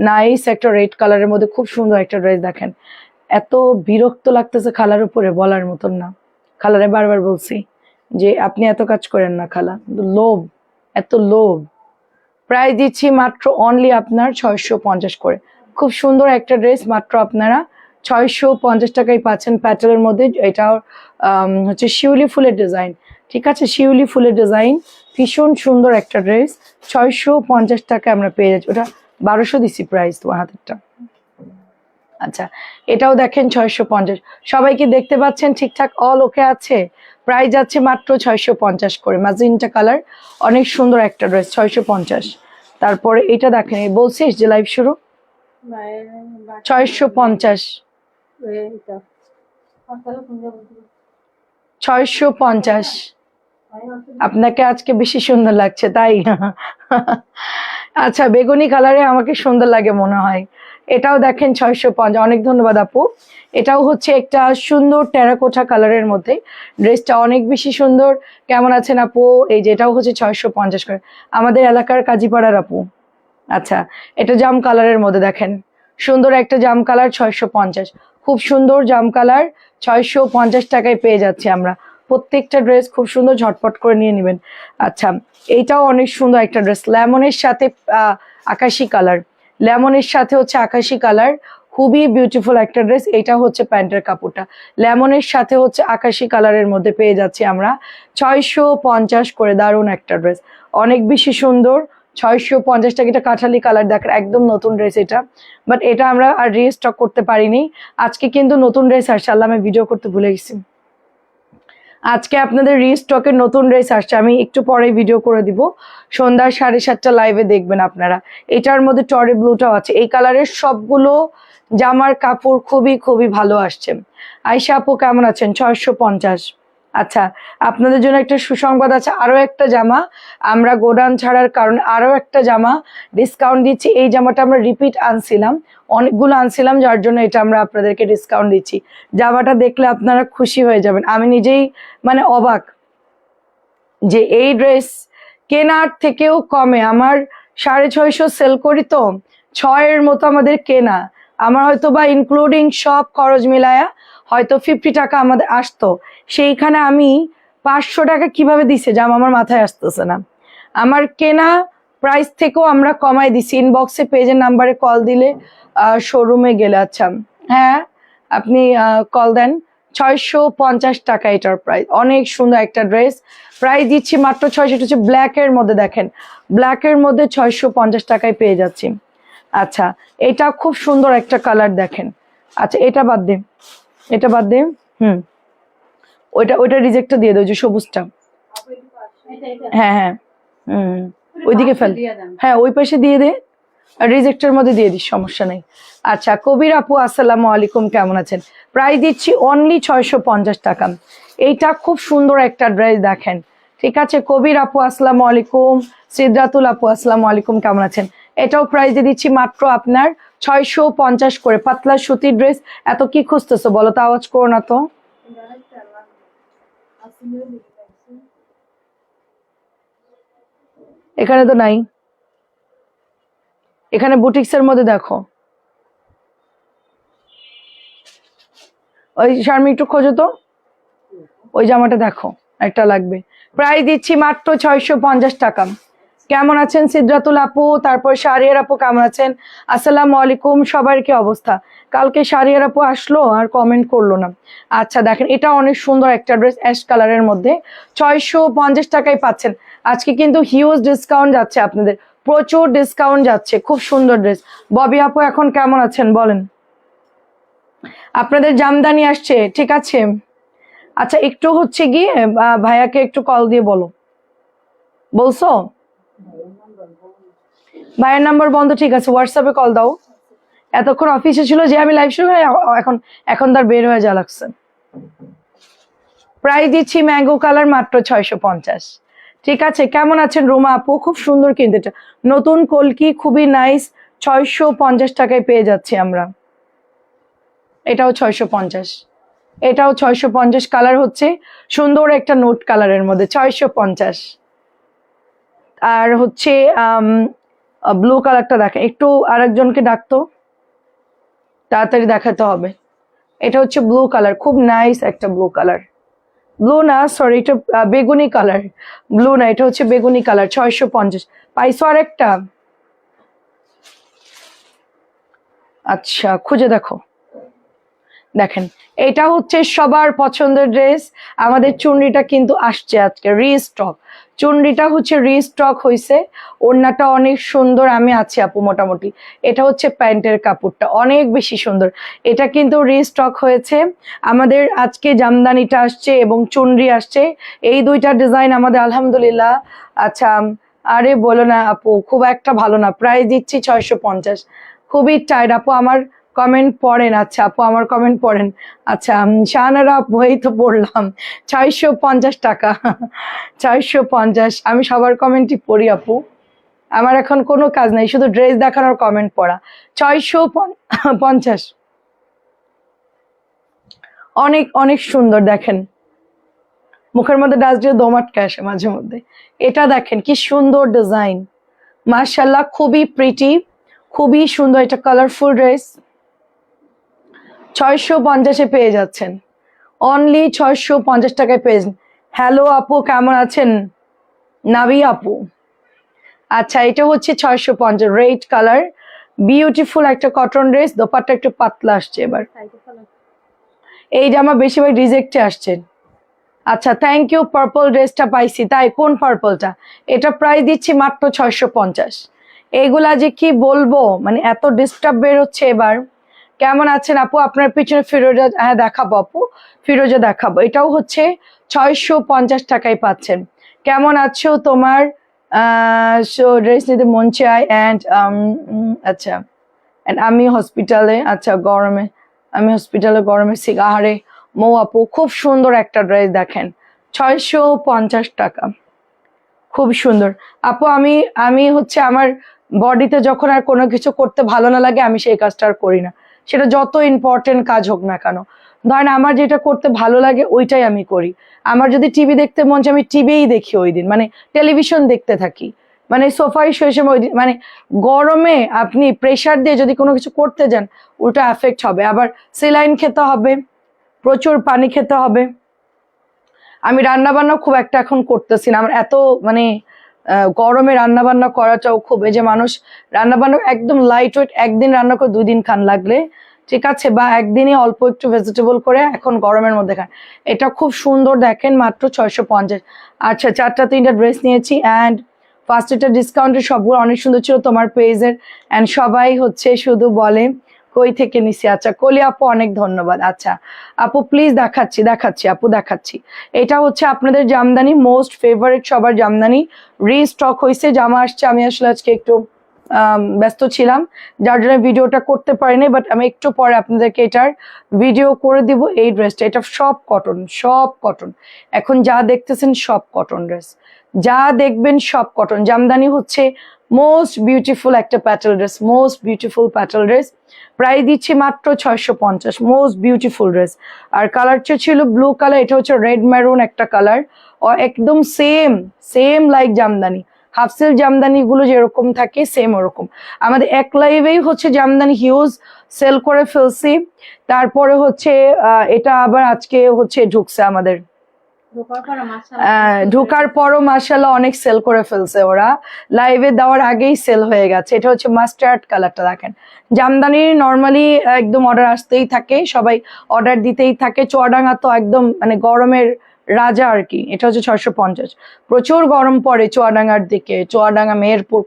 Nice একটা red কালারের মধ্যে খুব সুন্দর একটা ড্রেস দেখেন। এত বিরক্ত লাগতেছে খালার উপরে বলার মতন না। খালারে বারবার বলছি যে আপনি এত কাজ করেন না খালা, লোভ, এত লোভ। প্রাইস দিচ্ছি মাত্র অনলি আপনার 650 করে। খুব সুন্দর একটা ড্রেস, মাত্র আপনারা 650 টাকায় পাচ্ছেন প্যাটেলের মধ্যে। এটা হচ্ছে শিউলি ফুলের ডিজাইন, ঠিক আছে, শিউলি ফুলের ডিজাইন, ভীষণ সুন্দর একটা ড্রেস। 650 টাকায় আমরা পেয়ে যাচ্ছি। ওটা 1200 দিচ্ছি প্রাইস তোমার হাতেরটা। আচ্ছা, এটাও দেখেন 650। সবাই কি দেখতে পাচ্ছেন ঠিকঠাক? অল ওকে আছে? প্রাইস যাচ্ছে মাত্র 650 করে। ম্যাজেন্টা কালার, অনেক সুন্দর একটা ড্রেস, 650। তারপরে এটা দেখেন, বলছিস যে লাইভ শুরু 650, 650। আপনাকে আজকে বেশি সুন্দর লাগছে তাই? আচ্ছা, বেগুনি কালারে আমাকে সুন্দর লাগে মনে হয়। এটাও দেখেন 650। অনেক ধন্যবাদ আপু। এটাও হচ্ছে একটা সুন্দর টেরাকোটা কালারের মধ্যে, ড্রেসটা অনেক বেশি সুন্দর। কেমন আছেন আপু? এই যে এটাও হচ্ছে 650 করে, আমাদের এলাকার কাজীপাড়ার আপু। আচ্ছা, এটা জাম কালারের মধ্যে দেখেন, সুন্দর একটা জাম কালার, 650। খুব সুন্দর জাম কালার, 650 টাকায় পেয়ে যাচ্ছি আমরা। প্রত্যেকটা ড্রেস খুব সুন্দর, ঝটপট করে নিয়ে নেবেন। আচ্ছা, এইটাও অনেক সুন্দর একটা ড্রেস, লেমনের সাথে আকাশি কালার, লেমনের সাথে হচ্ছে আকাশি কালার, খুবই বিউটিফুল একটা ড্রেস। এটা হচ্ছে প্যান্টের কাপড়টা, লেমনের সাথে হচ্ছে আকাশি কালারের মধ্যে পেয়ে যাচ্ছি আমরা 650 করে। দারুণ একটা ড্রেস, অনেক বেশি সুন্দর। 650 টাকা। এটা কাঠালি কালার দেখেন, একদম নতুন ড্রেস এটা, বাট এটা আমরা আর রিস্টক করতে পারিনি। আজকে কিন্তু নতুন ড্রেস আসছে, আল্লাহ আমি ভিডিও করতে ভুলে গেছি। আজকে আপনাদের রিস্টকের নতুন ড্রেস আসছে, আমি একটু পরে ভিডিও করে দিব, সন্ধ্যা 7:30 লাইভে দেখবেন আপনারা। এটার মধ্যে টরি ব্লুটাও আছে। এই কালারের সবগুলো জামার কাপড় খুবই খুবই ভালো আসছে। আয়শা আপু কেমন আছেন? 650। আচ্ছা, আপনাদের জন্য একটা সুসংবাদ আছে, আরো একটা জামা আমরা গোডাউন ছাড়ার কারণে আরো একটা জামা ডিসকাউন্ট দিচ্ছি। এই জামাটা আমরা রিপিট আনছিলাম, অনেকগুলো আনছিলাম, যার জন্য এটা আমরা আপনাদেরকে ডিসকাউন্ট দিচ্ছি। জামাটা দেখলে আপনারা খুশি হয়ে যাবেন। আমি নিজেই মানে অবাক যে এই ড্রেস কেনার থেকেও কমে, আমার 650 সেল করি তো, 6-এর মতো আমাদের কেনা। আমার হয়তো বা ইনক্লুডিং সব খরচ মিলায়া হয়তো 50 টাকা আমাদের আসতো, সেইখানে আমি 500 টাকা কিভাবে দিছে জামা আমার মাথায় আসতেছে না। আমার কেনা প্রাইস থেকেও আমরা কমাই দিছি। ইনবক্সে পেজের নাম্বারে কল দিলে, শোরুমে গেলে, আচ্ছা হ্যাঁ আপনি কল দেন। 650 টাকা এটার প্রাইস, অনেক সুন্দর একটা ড্রেস। প্রাইস দিচ্ছি মাত্র 600। হচ্ছে ব্ল্যাক এর মধ্যে দেখেন, ব্ল্যাক এর মধ্যে 650 টাকায় পেয়ে যাচ্ছি। আচ্ছা, এটা খুব সুন্দর একটা কালার দেখেন। আচ্ছা, এটা বাদ দে, এটা বাদ দে। ওইটা রিজেক্টটা দিয়ে দেয়, যে সবুজটা। হ্যাঁ হ্যাঁ, ওইদিকে ফেল। হ্যাঁ, ওই পাশে দিয়ে দে, রিজেক্টের মধ্যে দিয়ে দিস, সমস্যা নেই। আচ্ছা, কবির আপু আসসালামু আলাইকুম, কেমন আছেন? প্রাইস দিচ্ছি অনলি 650 টাকা। এইটা খুব সুন্দর একটা ড্রেস দেখেন, ঠিক আছে। কবির আপু আসসালামু আলাইকুম, সিদ্রাতুল আপু আসসালামু আলাইকুম, কেমন আছেন? এটাও প্রাইস দিয়ে দিচ্ছি মাত্র আপনার 650 করে। পাতলা সুতির ড্রেস, এত কি খুঁজতেছো বলো তো, আওয়াজ করো না তো। এখানে তো নাই, এখানে বুটিক্স এর মধ্যে দেখো, ওই শার্মি একটু খোঁজো তো, ওই জামাটা দেখো, একটা লাগবে। প্রাইস দিচ্ছি মাত্র 650 টাকা। কেমন আছেন সিদ্রাতুল আপু? তারপর শারিয়ার আপু কেমন আছেন? আসসালামু আলাইকুম, সবার কি অবস্থা? কালকে শারিয়ার আপু আসলো আর কমেন্ট করলো না। আচ্ছা দেখেন, এটা অনেক সুন্দর একটা ড্রেস, অ্যাশ কালারের মধ্যে 650 টাকায় পাচ্ছেন। আজকে কিন্তু হিউজ ডিসকাউন্ট যাচ্ছে আপনাদের, প্রচুর ডিসকাউন্ট যাচ্ছে। খুব সুন্দর ড্রেস। ববি আপু এখন কেমন আছেন বলেন? আপনাদের জামদানি আসছে, ঠিক আছে। আচ্ছা, একটু হচ্ছে গিয়ে ভাইয়াকে একটু কল দিয়ে বলো, বলছো ভাইয়ের নাম্বার বন্ধ, ঠিক আছে, হোয়াটসঅ্যাপে কল দাও। এতক্ষণ অফিসে ছিল যে আমি লাইভ শুরু করি, এখন এখন তার বের হয়ে যা লাগছে। প্রাইস দিচ্ছি ম্যাঙ্গো কালার মাত্র 650। ঠিক আছে, কেমন আছেন রুমা আপু? খুব সুন্দর কিন্তু এটা নতুন কলকি, খুবই নাইস। 650 টাকায় পেয়ে যাচ্ছি আমরা। এটাও 650, এটাও 650। কালার হচ্ছে সুন্দর একটা নোট কালারের মধ্যে, 650। আর হচ্ছে ব্লু কালারটা দেখেন, একটু আরেকজনকে ডাকতো, তাড়াতাড়ি দেখাতে হবে। এটা হচ্ছে ব্লু কালার, খুব নাইস একটা ব্লু কালার, ব্লু না সরি এটা বেগুনি কালার, ব্লু না এটা হচ্ছে বেগুনি কালার। 650 পাইছো আরেকটা? আচ্ছা খুঁজে দেখো। দেখেন এটা হচ্ছে সবার পছন্দের ড্রেস। আমাদের চুনরিটা কিন্তু আসছে আজকে রিস্টক, চুনরিটা হচ্ছে রিস্টক হয়েছে। ওড়নাটা অনেক সুন্দর, আমি আছি আপু মোটামুটি। এটা হচ্ছে প্যান্টের কাপড়টা অনেক বেশি সুন্দর, এটা কিন্তু রিস্টক হয়েছে। আমাদের আজকে জামদানিটা আসছে এবং চুনরি আসছে, এই দুইটা ডিজাইন আমাদের আলহামদুলিল্লাহ। আচ্ছা আরে বলো না আপু, খুব একটা ভালো না, প্রাইস দিচ্ছি 650, খুবই টাইট। আপু আমার কমেন্ট পড়েন, আচ্ছা আপু আমার কমেন্ট পড়েন। আচ্ছা শাহানারা আপু এই তো পড়লাম, 650 টাকা 650। আমি সবার কমেন্টই পড়ি আপু, আমার এখন কোনো কাজ নাই, শুধু ড্রেস দেখানোর কমেন্ট পড়া। 650 অনেক অনেক সুন্দর। দেখেন মুখের মধ্যে ডাস দিয়ে দম আটকে আসে মাঝে মধ্যে। এটা দেখেন কি সুন্দর ডিজাইন, মাশাআল্লাহ খুবই প্রিটি, খুবই সুন্দর। এটা কালারফুল ড্রেস 650-এ পেয়ে যাচ্ছেন, অনলি 650 টাকায় পেয়ে। হ্যালো আপু কেমন আছেন? নাবি আপু। আচ্ছা এটা হচ্ছে 650, রেড কালার, বিউটিফুল একটা কটন ড্রেস, দোপাট্টা একটু পাতলা আসছে এবার। এই জামা বেশিরভাগ রিজেক্টে আসছে। আচ্ছা থ্যাংক ইউ, পার্পল ড্রেসটা পাইছি, তাই কোন পার্পলটা? এটা প্রাইস দিচ্ছি মাত্র 650। এইগুলা যে কি বলবো, মানে এত ডিস্টার্ব বের হচ্ছে এবার। কেমন আছেন আপু? আপনার পিছনে ফিরোজা, হ্যাঁ দেখাবো আপু, ফিরোজা দেখাবো। এটাও হচ্ছে 650 টাকায় পাচ্ছেন। কেমন আছো তোমার? ড্রেস নিতে মন চাই অ্যান্ড আচ্ছা আমি হসপিটালে, আচ্ছা গরমে, আমি হসপিটালে গরমে সিগাহারে মৌ আপু, খুব সুন্দর একটা ড্রেস দেখেন, 650 টাকা, খুব সুন্দর আপু। আমি আমি হচ্ছে আমার বডিতে যখন আর কোনো কিছু করতে ভালো না লাগে আমি সেই কাজটা আর করি না, সেটা যত ইম্পর্টেন্ট কাজ হোক না কেন। ধরেন আমার যেটা করতে ভালো লাগে ওইটাই আমি করি। আমার যদি টিভি দেখতে মন চায় আমি টিভিই দেখি ওই দিন, মানে টেলিভিশন দেখতে থাকি, মানে সোফায় শুয়ে শুয়ে ওই দিন। মানে গরমে আপনি প্রেসার দিয়ে যদি কোনো কিছু করতে যান ওটা এফেক্ট হবে, আবার সেলাইন খেতে হবে, প্রচুর পানি খেতে হবে। আমি রান্না বান্না খুব একটা এখন করতেছি না, আমার এত মানে গরমে রান্না বান্না করাটাও খুব, এই যে মানুষ রান্না বান্না একদম লাইট ওয়েট, একদিন রান্না করে 2 দিন খান লাগলে, ঠিক আছে, বা একদিনই অল্প একটু ভেজিটেবল করে এখন গরমের মধ্যে খান। এটা খুব সুন্দর দেখেন, মাত্র 650। আচ্ছা 4টা 3টা ড্রেস নিয়েছি অ্যান্ড ফার্স্ট এটা ডিসকাউন্টের, সবগুলো অনেক সুন্দর ছিল তোমার পেজের, অ্যান্ড সবাই হচ্ছে শুধু বলে কই থেকে নিছি। আচ্ছা কলি আপু অনেক ধন্যবাদ। আচ্ছা আপু প্লিজ দেখাচ্ছি দেখাচ্ছি আপু দেখাচ্ছি। এটা হচ্ছে আপনাদের জামদানি, মোস্ট ফেভারিট সবার জামদানি, রিস্টক হয়েছে, জামা আসছে। আমি আসলে আজকে একটু ব্যস্ত ছিলাম যার জন্য ভিডিওটা করতে পারিনি, বাট আমি একটু পরে আপনাদেরকে এটার ভিডিও করে দিব। এই ড্রেসটা এটা সব কটন, সব কটন, এখন যা দেখতেছেন সব কটন ড্রেস, যা দেখবেন সব কটন। জামদানি হচ্ছে মোস্ট বিউটিফুল একটা Patel dress, most beautiful Patel dress, price দিচ্ছি মাত্র 650, মোস্ট বিউটিফুল ড্রেস। আর কালারটা ছিল ব্লু কালার, এটা হচ্ছে রেড মেরুন একটা কালার, একদম same same like Jamdani, হাফসেল Jamdani গুলো যেরকম থাকে সেম ওরকম। আমাদের এক লাইভেই হচ্ছে জামদানি হিউজ সেল করে ফেলছি, তারপরে হচ্ছে এটা আবার আজকে হচ্ছে ঢুকছে আমাদের, ঢোকার পরও মাশাআল্লাহ অনেক সেল করে ফেলছে ওরা, লাইভে দেওয়ার আগেই সেল হয়ে গেছে। এটা হচ্ছে মাস্টার্ড কালারটা দেখেন, জামদানি নর্মালি একদম অর্ডার আসতেই থাকে, সবাই অর্ডার দিতেই থাকে। চুয়াডাঙ্গা তো একদম মানে গরমের রাজা আর কি। এটা হচ্ছে 650, প্রচুর গরম পড়ে চুয়াডাঙ্গার দিকে, চুয়াডাঙ্গা মেহেরপুর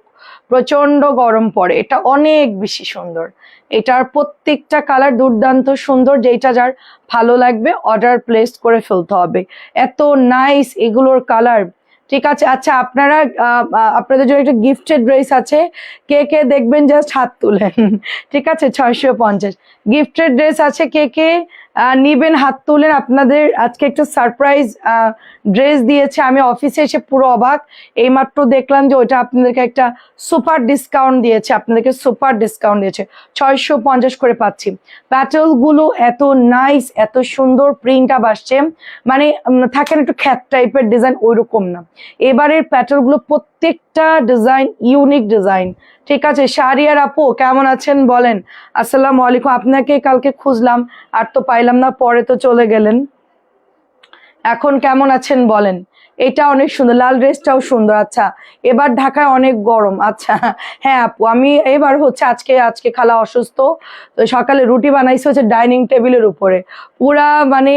প্রচন্ড গরম পড়ে। এটা অনেক বেশি সুন্দর, এটার প্রত্যেকটা কালার দুর্দান্ত সুন্দর, যেটা যার ভালো লাগবে অর্ডার প্লেস করে ফেলতে হবে, এত নাইস এগুলোর কালার। ঠিক আছে আচ্ছা আপনারা আপনাদের জন্য একটা গিফটেড ড্রেস আছে, কে কে দেখবেন জাস্ট হাত তুলেন ঠিক আছে 650 গিফটেড ড্রেস আছে, কে কে নিবেন হাত তুলেন। আপনাদের আজকে একটা সারপ্রাইজ ড্রেস দিয়েছে, আমি অফিসে এসে পুরো অবাক, এইমাত্র দেখলাম যে ওইটা আপনাদেরকে একটা সুপার ডিসকাউন্ট দিয়েছে, আপনাদেরকে সুপার ডিসকাউন্ট দিয়েছে, 650 করে পাচ্ছি। প্যাটেল গুলো এত নাইস, এত সুন্দর প্রিন্ট আপ আসছে, মানে থাকেন একটু খ্যাত টাইপের ডিজাইন ওইরকম না, এবারের প্যাটেল গুলো প্রত্যেকটা ডিজাইন ইউনিক ডিজাইন। ঠিক আছে, শাহরিয়ার আপু কেমন আছেন বলেন? আসসালামু আলাইকুম। আপনাকে কালকে খুঁজলাম আর তো পাইলাম না, পরে তো চলে গেলেন। এখন কেমন আছেন বলেন? এটা অনেক সুন্দর, লাল ড্রেসটাও সুন্দর। আচ্ছা, এবার ঢাকায় অনেক গরম। আচ্ছা হ্যাঁ আপু, আমি এবার হচ্ছে আজকে খালা অসুস্থ, তো সকালে রুটি বানাইছে হচ্ছে ডাইনিং টেবিলের উপরে, পুরা মানে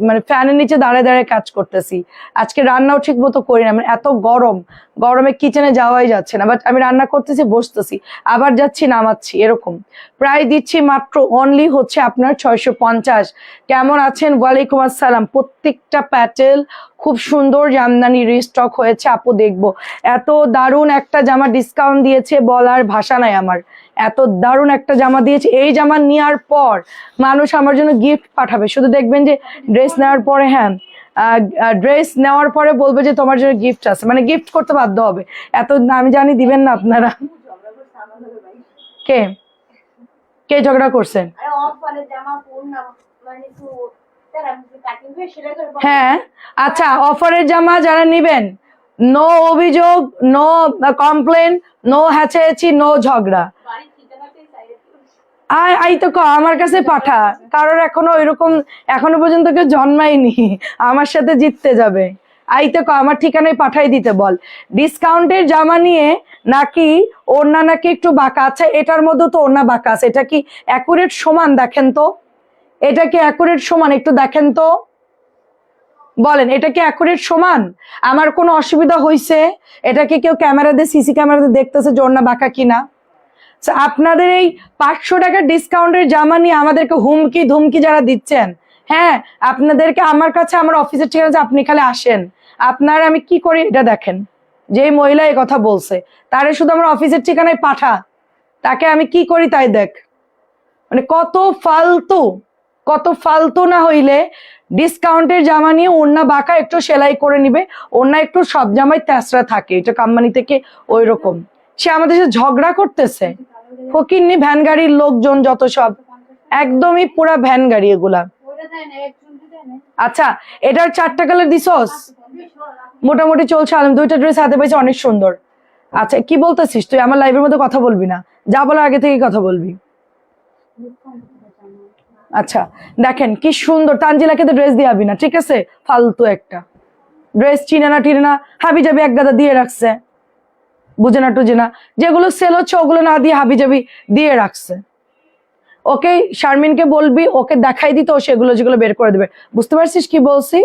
মানে ফ্যানের নিচে দাঁড়ায় দাঁড়ায় কাজ করতেছি। আজকে রান্নাও ঠিক মতো করি না, মানে এত গরম, গরমে কিচেনে যাওয়াই যাচ্ছে না। বাট আমি রান্না করতেছি, বসতেছি, আবার যাচ্ছি, নামাচ্ছি, এরকম। প্রায় দিচ্ছি মাত্র অনলি হচ্ছে আপনার 650। কেমন আছেন? ওয়ালাইকুম আসসালাম। প্রত্যেকটা প্যাটেল খুব সুন্দর জামদানি রিস্টক হয়েছে আপু, দেখবো। এত দারুণ একটা জামা ডিসকাউন্ট দিয়েছে, বলার ভাষা নাই আমার। এত দারুণ একটা জামা দিয়েছে, এই জামা নেওয়ার পর মানুষ আমার জন্য গিফট পাঠাবে। শুধু দেখবেন যে ড্রেস নেওয়ার পরে, হ্যাঁ ড্রেস নেওয়ার পরে বলবে যে তোমার জন্য গিফট আছে, মানে গিফট করতে বাধ্য হবে। এত আমি জানি দিবেন না আপনারা। কে কে ঝগড়া করছেন? হ্যাঁ আচ্ছা, অফারের জামা যারা নিবেন, নো অভিযোগ, নো কমপ্লেন, নো হ্যাচাচ্ছি, নো ঝগড়া। আই তো আমার কাছে পাঠা, কারোর এখনো ওইরকম এখনো পর্যন্ত কেউ জন্মায়নি আমার সাথে জিততে যাবে। আইতে আমার ঠিকানায় পাঠাই দিতে বল। ডিসকাউন্টের জামা নিয়ে নাকি ওড়না নাকি একটু বাঁকা আছে, এটার মধ্যে তো ওড়না বাঁকা আছে। এটা কি অ্যাকুরেট সমান? দেখেন তো, এটা কি অ্যাকুরেট সমান? একটু দেখেন তো, বলেন এটা কি অ্যাকুরেট সমান? আমার কোনো অসুবিধা হয়েছে? এটা কি কেউ ক্যামেরা দিয়ে, সিসি ক্যামেরা দিয়ে দেখতেছে যে ওড়না বাঁকা কিনা? আপনাদের এই 500 টাকার ডিসকাউন্টের জামা নিয়ে আমাদেরকে হুমকি ধুমকি যারা দিচ্ছেন, হ্যাঁ আপনাদেরকে আমার কাছে, আমার অফিসের ঠিকানা আছে, আপনি খালি আসেন। আপনার আমি কি করি এটা দেখেন। যেই মহিলা এই কথা বলছে তারে শুধু আমার অফিসের ঠিকানায় পাঠা, তাকে আমি কি করি তাই দেখ। মানে কত ফালতু, কত ফালতু না হইলে ডিসকাউন্টের জামা নিয়ে ওড়না বাঁকা একটু সেলাই করে নিবে, ওড়না একটু সব জামাই তেসরা থাকে, এটা কোম্পানি থেকে ওই রকম। সে আমাদের সাথে ঝগড়া করতেছে। ফকিন্নি ভ্যান গাড়ির লোকজন যত সব, একদমই পুরা ভ্যান গাড়ি এগুলা। আচ্ছা, এটার 4টা কালার দিছস? মোটামুটি চলছে। আলম 2টা ড্রেস হাতে পেয়েছে, অনেক সুন্দর। আচ্ছা কি বলতেছিস তুই? আমার লাইভের মধ্যে কথা বলবি না, যা বলার আগে থেকে কথা বলবি। আচ্ছা দেখেন কি সুন্দর, তানজিলাকে তো ড্রেস দিয়ে আবি না, ঠিক আছে? ফালতু একটা ড্রেস, চিনে না টিনে না, হাবি যাবি এক গাদা দিয়ে রাখছে, বুঝে না টুঝে না। যেগুলো সেল হচ্ছে ওগুলো না দিয়ে হাবি যাবি দিয়ে রাখছে। ওকে শারমিনকে বলবি ওকে দেখাই দিতে, ও সেগুলো যেগুলো বের করে দেবে। বুঝতে পারছিস কি বলছি?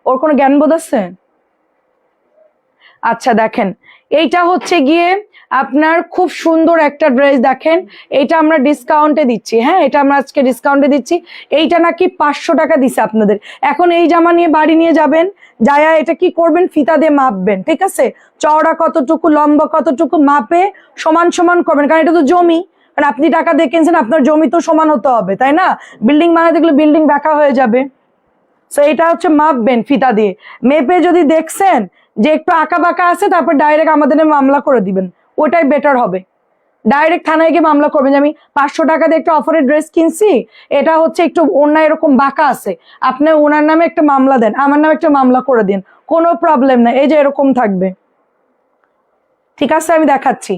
ওর কোনো জ্ঞান বোধ আছে? আচ্ছা দেখেন, এইটা হচ্ছে গিয়ে আপনার খুব সুন্দর একটা ড্রেস। দেখেন এইটা আমরা ডিসকাউন্টে দিচ্ছি, হ্যাঁ এটা আমরা আজকে ডিসকাউন্টে দিচ্ছি। এইটা নাকি 500 টাকা দিছে আপনাদের। এখন এই জামা নিয়ে বাড়ি নিয়ে যাবেন, যায়া এটা কি করবেন, ফিতা দিয়ে মাপবেন, ঠিক আছে? চওড়া কতটুকু, লম্বা কতটুকু মাপে সমান সমান করবেন, কারণ এটা তো জমি। আর আপনি টাকা দিয়ে কিনছেন, আপনার জমি তো সমান হতে হবে, তাই না? বিল্ডিং বানাতে গেলে বিল্ডিং বাঁকা হয়ে যাবে। তো এটা হচ্ছে মাপবেন ফিতা দিয়ে মেপে। যদি দেখছেন যে একটু আঁকা বাঁকা আছে, তারপর ডাইরেক্ট আমাদের মামলা করে দিবেন, ওটাই বেটার হবে। ডাইরেক্ট থানায় গিয়ে মামলা করবেন যে আমি 500 টাকা দিয়ে একটা অফারের ড্রেস কিনছি, এটা হচ্ছে একটু ওনার এরকম বাঁকা আছে, আপনি ওনার নামে একটা মামলা দেন, আমার নামে একটা মামলা করে দিন, কোনো প্রবলেম না। এই যে এরকম থাকবে, ঠিক আছে? আমি দেখাচ্ছি।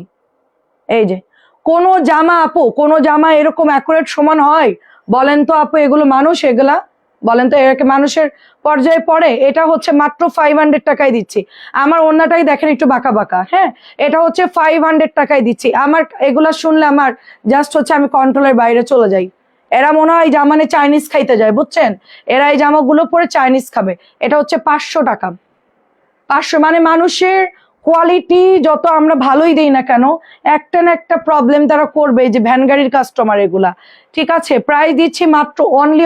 এই যে কোনো জামা আপু, কোনো জামা এরকম অ্যাকুরেট সমান হয়? বলেন তো আপু, এগুলো মানুষ? এগুলা বলেন তো, এটাকে মানুষের পর্যায়ে পড়ে? এটা হচ্ছে মাত্র 500 টাকায় দিচ্ছি। আমার ওড়নাটাই দেখেন একটু বাঁকা বাঁকা, হ্যাঁ এটা হচ্ছে 500 টাকায় দিচ্ছি। আমার এগুলা শুনলে আমার জাস্ট হচ্ছে আমি কন্ট্রোলের বাইরে চলে যাই। এরা মনে হয় জামানে চাইনিজ খাইতে যায়, বুঝছেন? এরা এই জামাগুলো পরে চাইনিজ খাবে। এটা হচ্ছে 500 টাকা। 500 মানে মানুষের কোয়ালিটি যত আমরা ভালোই দিই না কেন, একটা না একটা প্রবলেম তারা করবে, যে ভ্যান গাড়ির কাস্টমার এগুলা, ঠিক আছে? প্রাইস দিচ্ছি মাত্র অনলি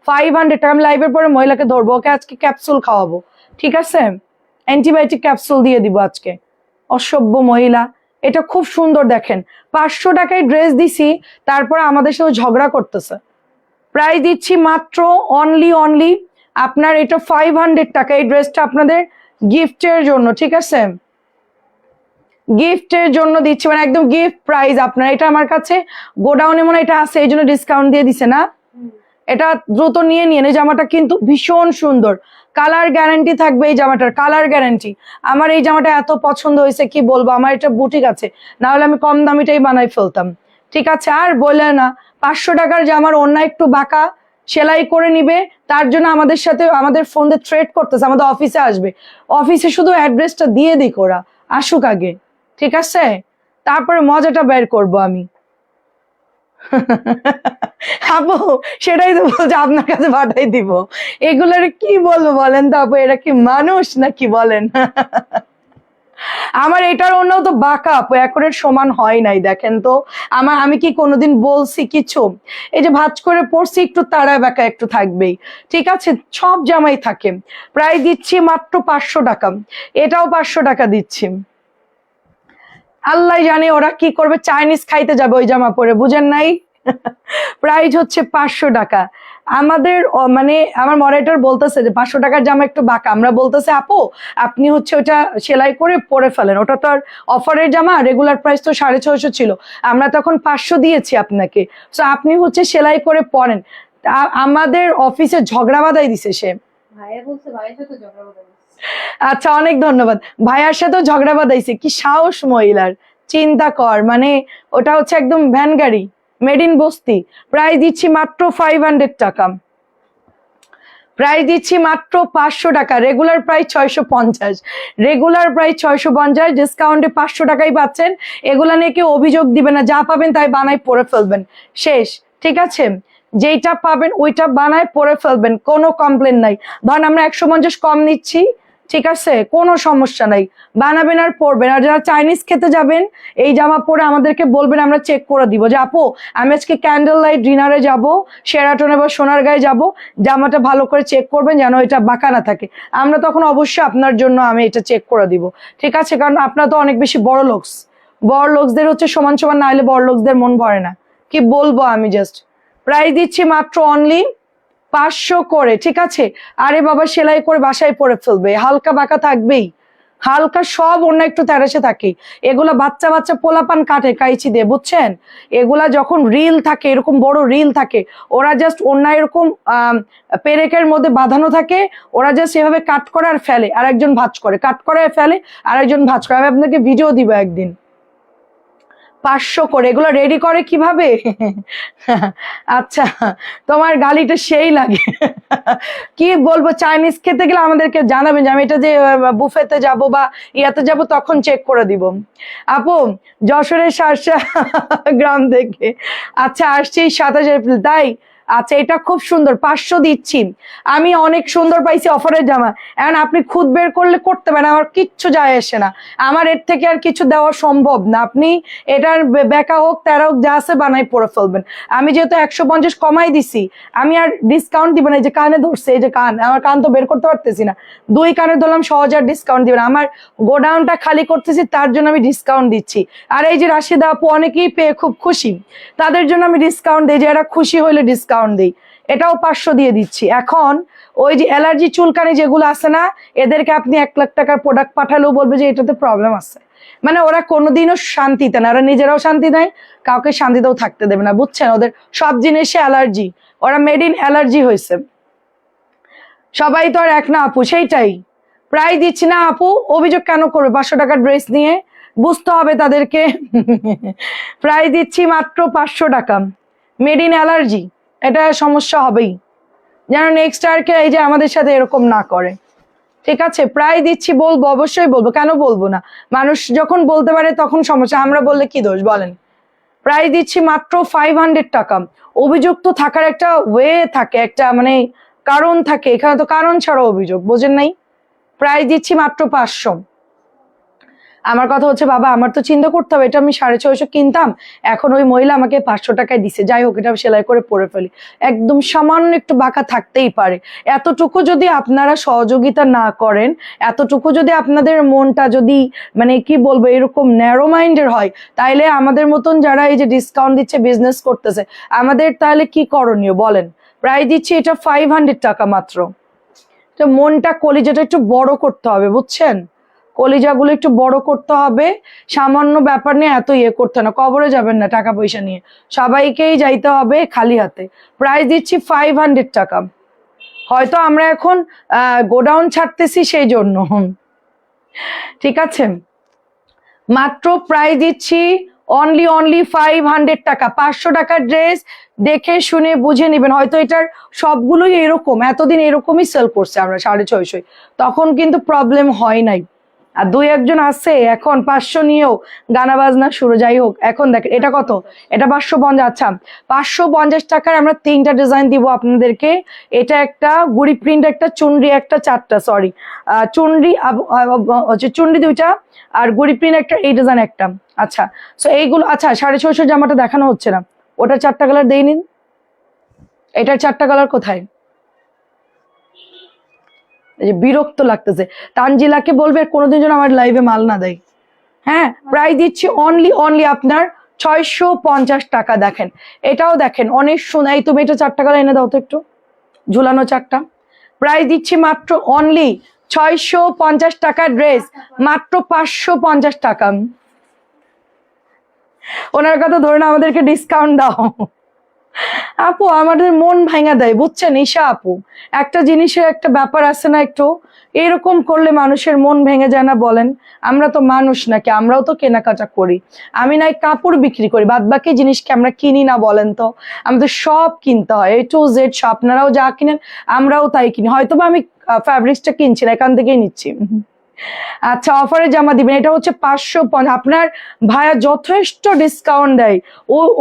500 টাকা। আমি লাইভের পরে মহিলাকে ধরবো, ওকে আজকে ক্যাপসুল খাওয়াবো, ঠিক আছে? অ্যান্টিবায়োটিক ক্যাপসুল দিয়ে দিব আজকে, অসভ্য মহিলা। এটা খুব সুন্দর দেখেন, 500 টাকায় ড্রেস দিছি, তারপরে আমাদের সাথে ঝগড়া করতেছে। প্রাইস দিচ্ছি মাত্র অনলি আপনার এটা 500 টাকা। এই ড্রেসটা আপনাদের গিফটের জন্য, ঠিক আছে? গিফটের জন্য দিচ্ছি, মানে একদম গিফট প্রাইস আপনার। এটা আমার কাছে গোডাউনে মনে এটা আছে, এই জন্য ডিসকাউন্ট দিয়ে দিছে না। এটা দ্রুত নিয়ে নিন, এই জামাটা কিন্তু ভীষণ সুন্দর, কালার গ্যারান্টি থাকবে এই জামাটার, কালার গ্যারান্টি। আমার এই জামাটা এত পছন্দ হয়েছে কি বলবো, আমার এটা বুটিক আছে, না হলে আমি কম দামিটাই বানাই ফেলতাম। ঠিক আছে, আর বলে না 500 টাকার জামার অন্য একটু বাঁকা সেলাই করে নিবে, তার জন্য আমাদের সাথে আমাদের ফোন দিয়ে থ্রেট করতেছে, আমাদের অফিসে আসবে, অফিসে শুধু অ্যাড্রেসটা দিয়ে দিক, ওরা আসুক আগে, ঠিক আছে, তারপরে মজাটা বের করব আমি। আপু সেটাই তো বলছে, আপনার কাছে পাঠাই দিব। এগুলোর কি বলবো বলেন তো আপু, এরা কি মানুষ নাকি বলেন? আমার এটার অন্যও তো বাঁকা আপু, একরের সমান হয় নাই, দেখেন তো। আমি কি কোনোদিন বলছি কিছু? এই যে ভাঁজ করে পড়ছি, একটু তাড়া বাঁকা একটু থাকবেই, ঠিক আছে, সব জামাই থাকে। প্রায় দিচ্ছি মাত্র 500 টাকা, এটাও 500 টাকা দিচ্ছি। আল্লাহ জানে ওরা কি করবে, চাইনিজ খাইতে যাবে ওই জামা পরে, বুঝেন নাই? প্রাইস হচ্ছে 500 টাকা। আমাদের মানে আমার মডারেটর বলতেছে যে 500 টাকার জামা একটু বাঁকা, আমরা বলতেছে আপু আপনি হচ্ছে ওটা সেলাই করে পরে ফেলেন, ওটা তো আর অফারের জামা, রেগুলার প্রাইস তো 650 ছিল, আমরা তখন 500 দিয়েছি আপনাকে, তো আপনি হচ্ছে সেলাই করে পরেন। আমাদের অফিসে ঝগড়া বাঁধাই দিছে সে। ভাইয়া বলছে ভাইয়ের সাথে ঝগড়া বাঁধাবে। আচ্ছা অনেক ধন্যবাদ। ভাইয়ার সাথেও ঝগড়া বাঁধাইছে, কি সাহস মহিলার, চিন্তা কর, মানে ওটা হচ্ছে একদম ভ্যান গাড়ি, মেড ইন বস্তি। প্রাইস দিচ্ছি মাত্র 500 টাকা, প্রাইস দিচ্ছি মাত্র 500 টাকা, রেগুলার প্রাইস 650, রেগুলার প্রাইস 650, ডিসকাউন্টে 500 টাকাই পাচ্ছেন। এগুলা নিয়ে কেউ অভিযোগ দিবে না, যা পাবেন তাই বানাই পরে ফেলবেন, শেষ, ঠিক আছে, যেইটা পাবেন ওইটা বানায় পরে ফেলবেন, কোনো কমপ্লেন নাই। ধরেন আমরা 150 কম নিচ্ছি, ঠিক আছে, কোনো সমস্যা নাই, বানাবেন আর পরবেন। আর যারা চাইনিজ খেতে যাবেন এই জামা পরে আমাদেরকে বলবেন, আমরা চেক করে দিব যে আপু আমি আজকে ক্যান্ডেল লাইট ডিনারে যাব, শেরাটনে বা সোনারগাঁয়ে যাব, জামাটা ভালো করে চেক করবেন যেন এটা বাঁকা না থাকে। আমরা তখন অবশ্যই আপনার জন্য আমি এটা চেক করে দিব, ঠিক আছে, কারণ আপনার তো অনেক বেশি বড় লোকসদের হচ্ছে সমান সমান না হলে বড় লোকসদের মন ভরে না, কি বলবো আমি জাস্ট। প্রাইস দিচ্ছি মাত্র অনলি 500 করে, ঠিক আছে। আরে বাবা সেলাই করে বাসায় পরে ফেলবে, হালকা বাঁকা থাকবেই, হালকা সব অন্য একটু তেরাসে থাকে। এগুলা বাচ্চা বাচ্চা পোলাপান কাটে কাইচি দিয়ে, বুঝছেন, এগুলা যখন রিল থাকে, এরকম বড় রিল থাকে, ওরা জাস্ট অন্য এরকম পেরেকের মধ্যে বাঁধানো থাকে, ওরা জাস্ট এভাবে কাট করে আর ফেলে, আর একজন ভাঁজ করে, কাট করে ফেলে, আর একজন ভাঁজ করে। আমি আপনাকে ভিডিও দিব একদিন। 500 করে, এগুলো রেডি করে কিভাবে? আচ্ছা তোমার গালিটা সেই লাগে। কি বলবো, চাইনিজ খেতে গেলে আমাদেরকে জানাবেন যে আমি এটা যে বুফেতে যাব বা ইয়াতে যাব তখন চেক করে দিব। আপু যশোরের শার্শা গ্রাম থেকে, আচ্ছা আসছি 27 এপ্রিল, তাই? আচ্ছা এটা খুব সুন্দর, 500 দিচ্ছি, আমি অনেক সুন্দর পাইছি অফারের জামা। এখন আপনি খুদ বের করলে করতে পারেন, আমার কিচ্ছু যায় আসে না, আমার এর থেকে আর কিছু দেওয়া সম্ভব না। আপনি এটার বেকা হোক তেরা হোক যা আছে বানাই পরে ফেলবেন। আমি যেহেতু 150 কমাই দিছি, আমি আর ডিসকাউন্ট দিব না। এই যে কানে ধরছে, এই যে কান, আমার কান তো বের করতে পারতেছি না, 2 কানে ধরলাম, সহজ আর ডিসকাউন্ট দিবেন। আমার গোডাউনটা খালি করতেছি, তার জন্য আমি ডিসকাউন্ট দিচ্ছি। আর এই যে রাশিদা আপু অনেকেই পেয়ে খুব খুশি, তাদের জন্য আমি ডিসকাউন্ট দিই, যে এরা খুশি হইলে ডিসকাউন্ট দিই। এটাও 500 দিয়ে দিচ্ছি। এখন ওই যে অ্যালার্জি চুলকানি যেগুলো আছে না, এদেরকে আপনি 1 লাখ টাকার প্রোডাক্ট পাঠালেও বলবে যে এটাতে প্রবলেম আছে, মানে ওরা কোনোদিনও শান্তিতে না, ওরা নিজেরাও শান্তি নেয়, কাউকে শান্তিতেও থাকতে দেবে না, বুঝছেন, ওদের সব জিনিসে অ্যালার্জি, ওরা মেড ইন অ্যালার্জি হয়েছে। সবাই তো আর এক না আপু, সেইটাই। প্রায় দিচ্ছি না আপু, অভিযোগ কেন করবে 500 টাকার ড্রেস নিয়ে, বুঝতে হবে তাদেরকে। প্রায় দিচ্ছি মাত্র 500 টাকা, মেড ইন অ্যালার্জি, এটা সমস্যা হবেই, যেন নেক্সট ইয়ারকে এই যে আমাদের সাথে এরকম না করে, ঠিক আছে। প্রায় দিচ্ছি, বলবো, অবশ্যই বলবো, কেন বলবো না, মানুষ যখন বলতে পারে তখন সমস্যা, আমরা বললে কি দোষ বলেন। প্রায় দিচ্ছি মাত্র 500 টাকা। অভিযোগ তো থাকার একটা ওয়ে থাকে, একটা মানে কারণ থাকে, এখানে তো কারণ ছাড়া অভিযোগ, বোঝেন নাই। প্রায় দিচ্ছি মাত্র 500। আমার কথা হচ্ছে বাবা আমার তো চিন্তা করতে হবে, এটা আমি 650 কিনতাম, এখন ওই মহিলা আমাকে 500 টাকায় দিছে, যাই হোক এটা সেলাই করে পরে ফেলি, একদম সামান্য একটু বাঁকা থাকতেই পারে। এতটুকু যদি আপনারা সহযোগিতা না করেন, এতটুকু যদি আপনাদের মনটা যদি মানে কি বলবো এরকম ন্যারো মাইন্ডের হয়, তাইলে আমাদের মতন যারা এই যে ডিসকাউন্ট দিচ্ছে, বিজনেস করতেছে, আমাদের তাহলে কি করণীয় বলেন। প্রায় দিচ্ছি এটা 500 টাকা মাত্র। তো মনটা, কলিজাটা একটু বড় করতে হবে, বুঝছেন, কলিজাগুলো একটু বড় করতে হবে, সামান্য ব্যাপার নিয়ে এত ইয়ে করতে না, কবরে যাবেন না টাকা পয়সা নিয়ে, সবাইকেই যাইতে হবে খালি হাতে। প্রাইস দিচ্ছি 500 টাকা, হয়তো আমরা এখন গোডাউন ছাড়তেছি সেই জন্য। ঠিক আছে, মাত্র প্রাইস দিচ্ছি অনলি 500 টাকা। 500 টাকার ড্রেস দেখে শুনে বুঝে নেবেন। হয়তো এটার সবগুলোই এরকম, এতদিন এরকমই সেল করছে আমরা 650, তখন কিন্তু প্রবলেম হয় নাই। আর দুই একজন আছে এখন 500 নিয়েও গানা বাজনা শুরু। যাই হোক, এখন দেখেন এটা কত, এটা 550। আচ্ছা, 550 টাকার আমরা 3টা ডিজাইন দিব আপনাদেরকে। এটা একটা গুড়ি প্রিন্ট, একটা চুনরি, একটা 4টা, সরি চুনরি হচ্ছে চুনরি 2টা, আর গুড়ি প্রিন্ট একটা, এই ডিজাইন একটা। আচ্ছা, সো এইগুলো। আচ্ছা, 650 জামাটা দেখানো হচ্ছে না, ওটার 4টা কালার দিয়ে নিন। এটার 4টা কালার কোথায়? এই যে বিরক্ত লাগতেছে, তানজিলাকে বলবে কোনোদিন যেন আমার লাইভে মাল না দেয়। হ্যাঁ, প্রাইস দিচ্ছি অনলি আপনার 650 টাকা। দেখেন এটাও দেখেন অনেক সুন্দর। এই তুমি এটা 4টা কালার এনে দাও তো একটু, ঝুলানো 4টা। প্রাইস দিচ্ছি মাত্র অনলি 650 টাকার ড্রেস, মাত্র 550 টাকা। ওনার কথা ধরে না, আমাদেরকে ডিসকাউন্ট দাও। আপু আমাদের মন ভাঙা দেয়, বুঝছেন ঈশা আপু, একটা জিনিসের একটা ব্যাপার আছে না, একটু এরকম করলে মানুষের মন ভেঙে যায় না বলেন? আমরা তো মানুষ নাকি, আমরাও তো কেনাকাটা করি। আমি নাই কাপড় বিক্রি করি, বাদ বাকি জিনিসকে আমরা কিনি না বলেন তো? আমাদের সব কিনতে হয়, A to Z। আপনারাও যা কিনেন আমরাও তাই কিনি। হয়তো বা আমি ফ্যাব্রিক্সটা কিনছি না, এখান থেকেই নিচ্ছি। আচ্ছা, অফারে জামা দিবেন, এটা হচ্ছে 550। আপনার ভাইয়া যথেষ্ট ডিসকাউন্ট দেয়।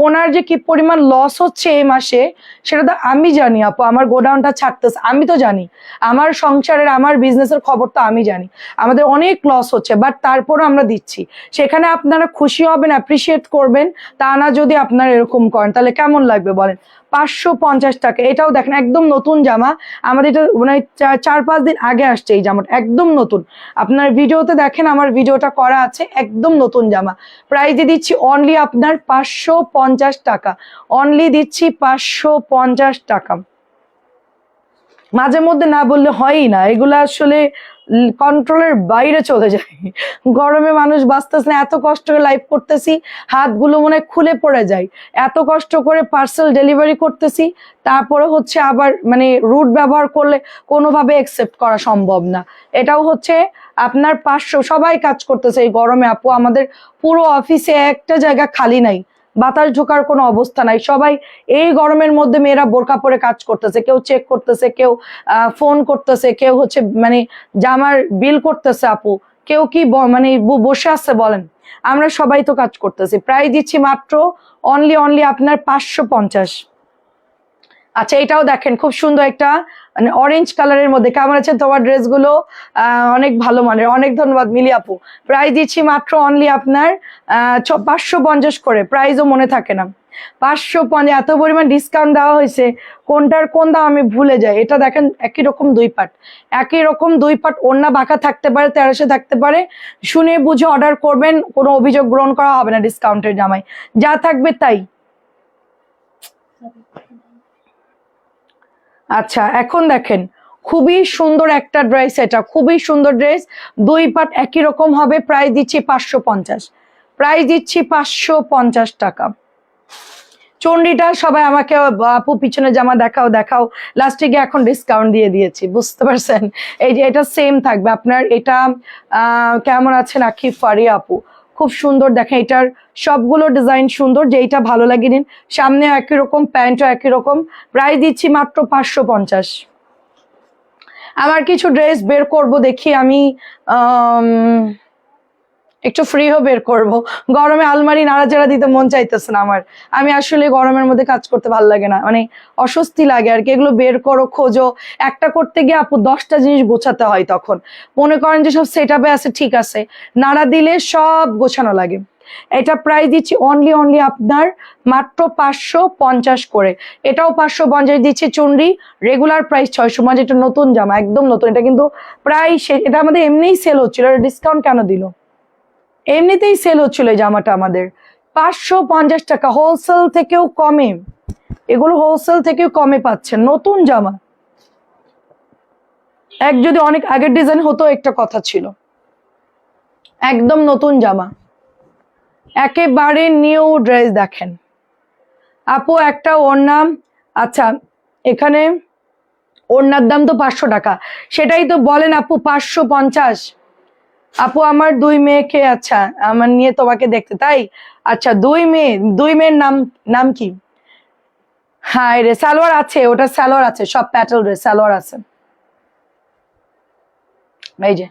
ওনার যে কি পরিমাণ লস হচ্ছে এই মাসে সেটা তো আমি জানি আপু। আমার গোডাউনটা ছাড়তেছে, আমি তো জানি, আমার সংসারের আমার বিজনেসের খবর তো আমি জানি। আমাদের অনেক লস হচ্ছে, বাট তারপরও আমরা দিচ্ছি। সেখানে আপনারা খুশি হবেন, অ্যাপ্রিসিয়েট করবেন। তা না যদি আপনারা এরকম করেন তাহলে কেমন লাগবে বলেন? 550 টাকা। এটাও দেখেন একদম নতুন জামা, আমাদের এটা মানে 4-5 দিন আগে আসছে এই জামাটা, একদম নতুন। আপনার ভিডিওতে দেখেন, আমার ভিডিওটা করা আছে, একদম নতুন জামা। প্রাইজে দিচ্ছি অনলি আপনার 550 টাকা, অনলি দিচ্ছি 550 টাকা। মাঝে মধ্যে না বললে হয়ই না, এগুলো আসলে কন্ট্রোলের বাইরে চলে যায়। গরমে মানুষ বাঁচতেছে না, এত কষ্ট করে লাইভ করতেছি, হাতগুলো মনে হয় খুলে পড়ে যায়। এত কষ্ট করে পার্সেল ডেলিভারি করতেছি, তারপরে হচ্ছে আবার মানে রুট ব্যবহার করলে কোনোভাবে একসেপ্ট করা সম্ভব না। এটাও হচ্ছে আপনার 500। সবাই কাজ করতেছে এই গরমে আপু, আমাদের পুরো অফিসে একটা জায়গা খালি নাই, বাতাস ঢোকার কোনো অবস্থা নাই। সবাই এই গরমের মধ্যে মেয়েরা বোরকা পরে কাজ করতেছে, কেউ চেক করতেছে, কেউ ফোন করতেছে, কেউ হচ্ছে মানে জামার বিল করতেছে আপু, কেউ কি মানে বসে আছে বলেন? আমরা সবাই তো কাজ করতেছি। প্রাইস দিচ্ছি মাত্র অনলি আপনার 550। আচ্ছা, এটাও দেখেন খুব সুন্দর একটা মানে অরেঞ্জ কালারের মধ্যে। কেমন আছে তোমার ড্রেসগুলো? অনেক ভালো মানের, অনেক ধন্যবাদ মিলি আপু। প্রাইস দিচ্ছি মাত্র অনলি আপনার 550 করে, প্রাইসও মনে থাকে না। 550, এত পরিমাণ ডিসকাউন্ট দেওয়া হয়েছে, কোনটার কোন দাম আমি ভুলে যাই। এটা দেখেন একই রকম 2 পাট, একই রকম 2 পাট, ওড়না বাঁকা থাকতে পারে, তেরাশে থাকতে পারে। শুনে বুঝে অর্ডার করবেন, কোনো অভিযোগ গ্রহণ করা হবে না ডিসকাউন্টের জামায়, যা থাকবে তাই। আচ্ছা, এখন দেখেন খুবই সুন্দর একটা ড্রেস, এটা খুবই সুন্দর ড্রেস, 2 পাট একই রকম হবে। প্রাইস দিচ্ছি 550, প্রাইস দিচ্ছি 550 টাকা। চন্ডিটা সবাই আমাকে আপু পিছনে জামা দেখাও দেখাও, লাস্টে গিয়ে এখন ডিসকাউন্ট দিয়ে দিয়েছি, বুঝতে পারছেন? এই যে এটা সেম থাকবে আপনার। এটা কেমন আছেন আকিব ফারিয়া আপু? খুব সুন্দর, দেখেন এটার সবগুলো ডিজাইন সুন্দর, যেইটা ভালো লাগে নিন। সামনে একই রকম, প্যান্টও একই রকম। প্রাইস দিচ্ছি মাত্র 550। আমার কিছু ড্রেস বের করব, দেখি আমি একটু ফ্রিও বের করব। গরমে আলমারি নাড়াচাড়া দিতে মন চাইতেছে না আমার। আমি আসলে গরমের মধ্যে কাজ করতে ভালো লাগে না, মানে অস্বস্তি লাগে আর কি। এগুলো বের করো, খোঁজো, একটা করতে গিয়ে আপু 10টা জিনিস গোছাতে হয়। তখন মনে করেন যে সব সেট আপে আছে, ঠিক আছে, নাড়া দিলে সব গোছানো লাগে। এটা প্রাইস দিচ্ছি অনলি আপনার মাত্র 550 করে। এটাও 550 দিচ্ছে চুনরি, রেগুলার প্রাইস 650। এটা নতুন জামা, একদম নতুন। এটা কিন্তু প্রায় এটা আমাদের এমনিই সেল হচ্ছিল, ডিসকাউন্ট কেন দিল? এমনিতেই সেল হচ্ছিল এই জামাটা আমাদের 550 টাকা, হোলসেল থেকেও কমে। এগুলো হোলসেল থেকেও কমে পাচ্ছেন, নতুন জামা। যদি অনেক আগের ডিজাইন হতো একটা কথা ছিল, একদম নতুন জামা, একেবারে নিউ ড্রেস। দেখেন আপু একটা ওড়না, আচ্ছা এখানে ওড়নার দাম তো 500 টাকা, সেটাই তো বলেন আপু 550। আপু আমার 2 মেয়েকে, আচ্ছা আমার নিয়ে তোমাকে দেখতে তাই, আচ্ছা 2 মেয়ের নাম নাম কি? হ্যাঁ রে সালোয়ার আছে, ওটা সালোয়ার আছে, সব প্যাটেল রে সালোয়ার আছে। এই যে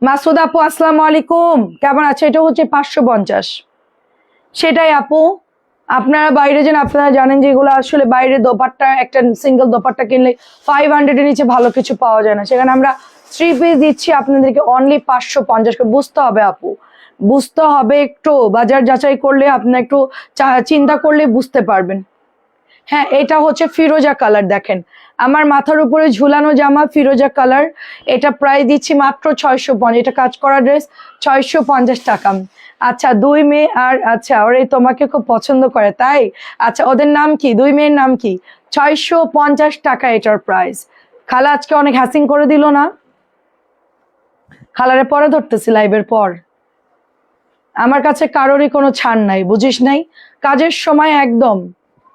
মাসুদ আপু আসসালামু আলাইকুম, কেমন আছে? এটা হচ্ছে 550। সেটাই আপু, আপনারা বাইরে যান, আপনারা জানেন যে এগুলো আসলে বাইরে দোপাট্টা, একটা সিঙ্গেল দোপাট্টা কিনলে 500 এর নিচে ভালো কিছু পাওয়া যায় না, সেখানে আমরা 3 পিস দিচ্ছি আপনাদেরকে অনলি 550 করে। বুঝতে হবে আপু, বুঝতে হবে, একটু বাজার যাচাই করলে, আপনার একটু চিন্তা করলে বুঝতে পারবেন। হ্যাঁ এটা হচ্ছে ফিরোজা কালার, দেখেন আমার মাথার উপরে ঝুলানো জামা ফিরোজা কালার, এটা প্রাইস দিচ্ছি মাত্র 650। এটা কাজ করা ড্রেস 650 টাকা। আচ্ছা 2 মেয়ে, আর আচ্ছা ওরে তোমাকে খুব পছন্দ করে তাই, আচ্ছা ওদের নাম কি? 2 মেয়ের নাম কি? 650 টাকা এটার প্রাইস। খালা আজকে অনেক হ্যাসিং করে দিল না? খালারে পরে ধরতেছি লাইভের পর, আমার কাছে কারোরই কোনো ছাড় নাই, বুঝিস নাই? কাজের সময় একদম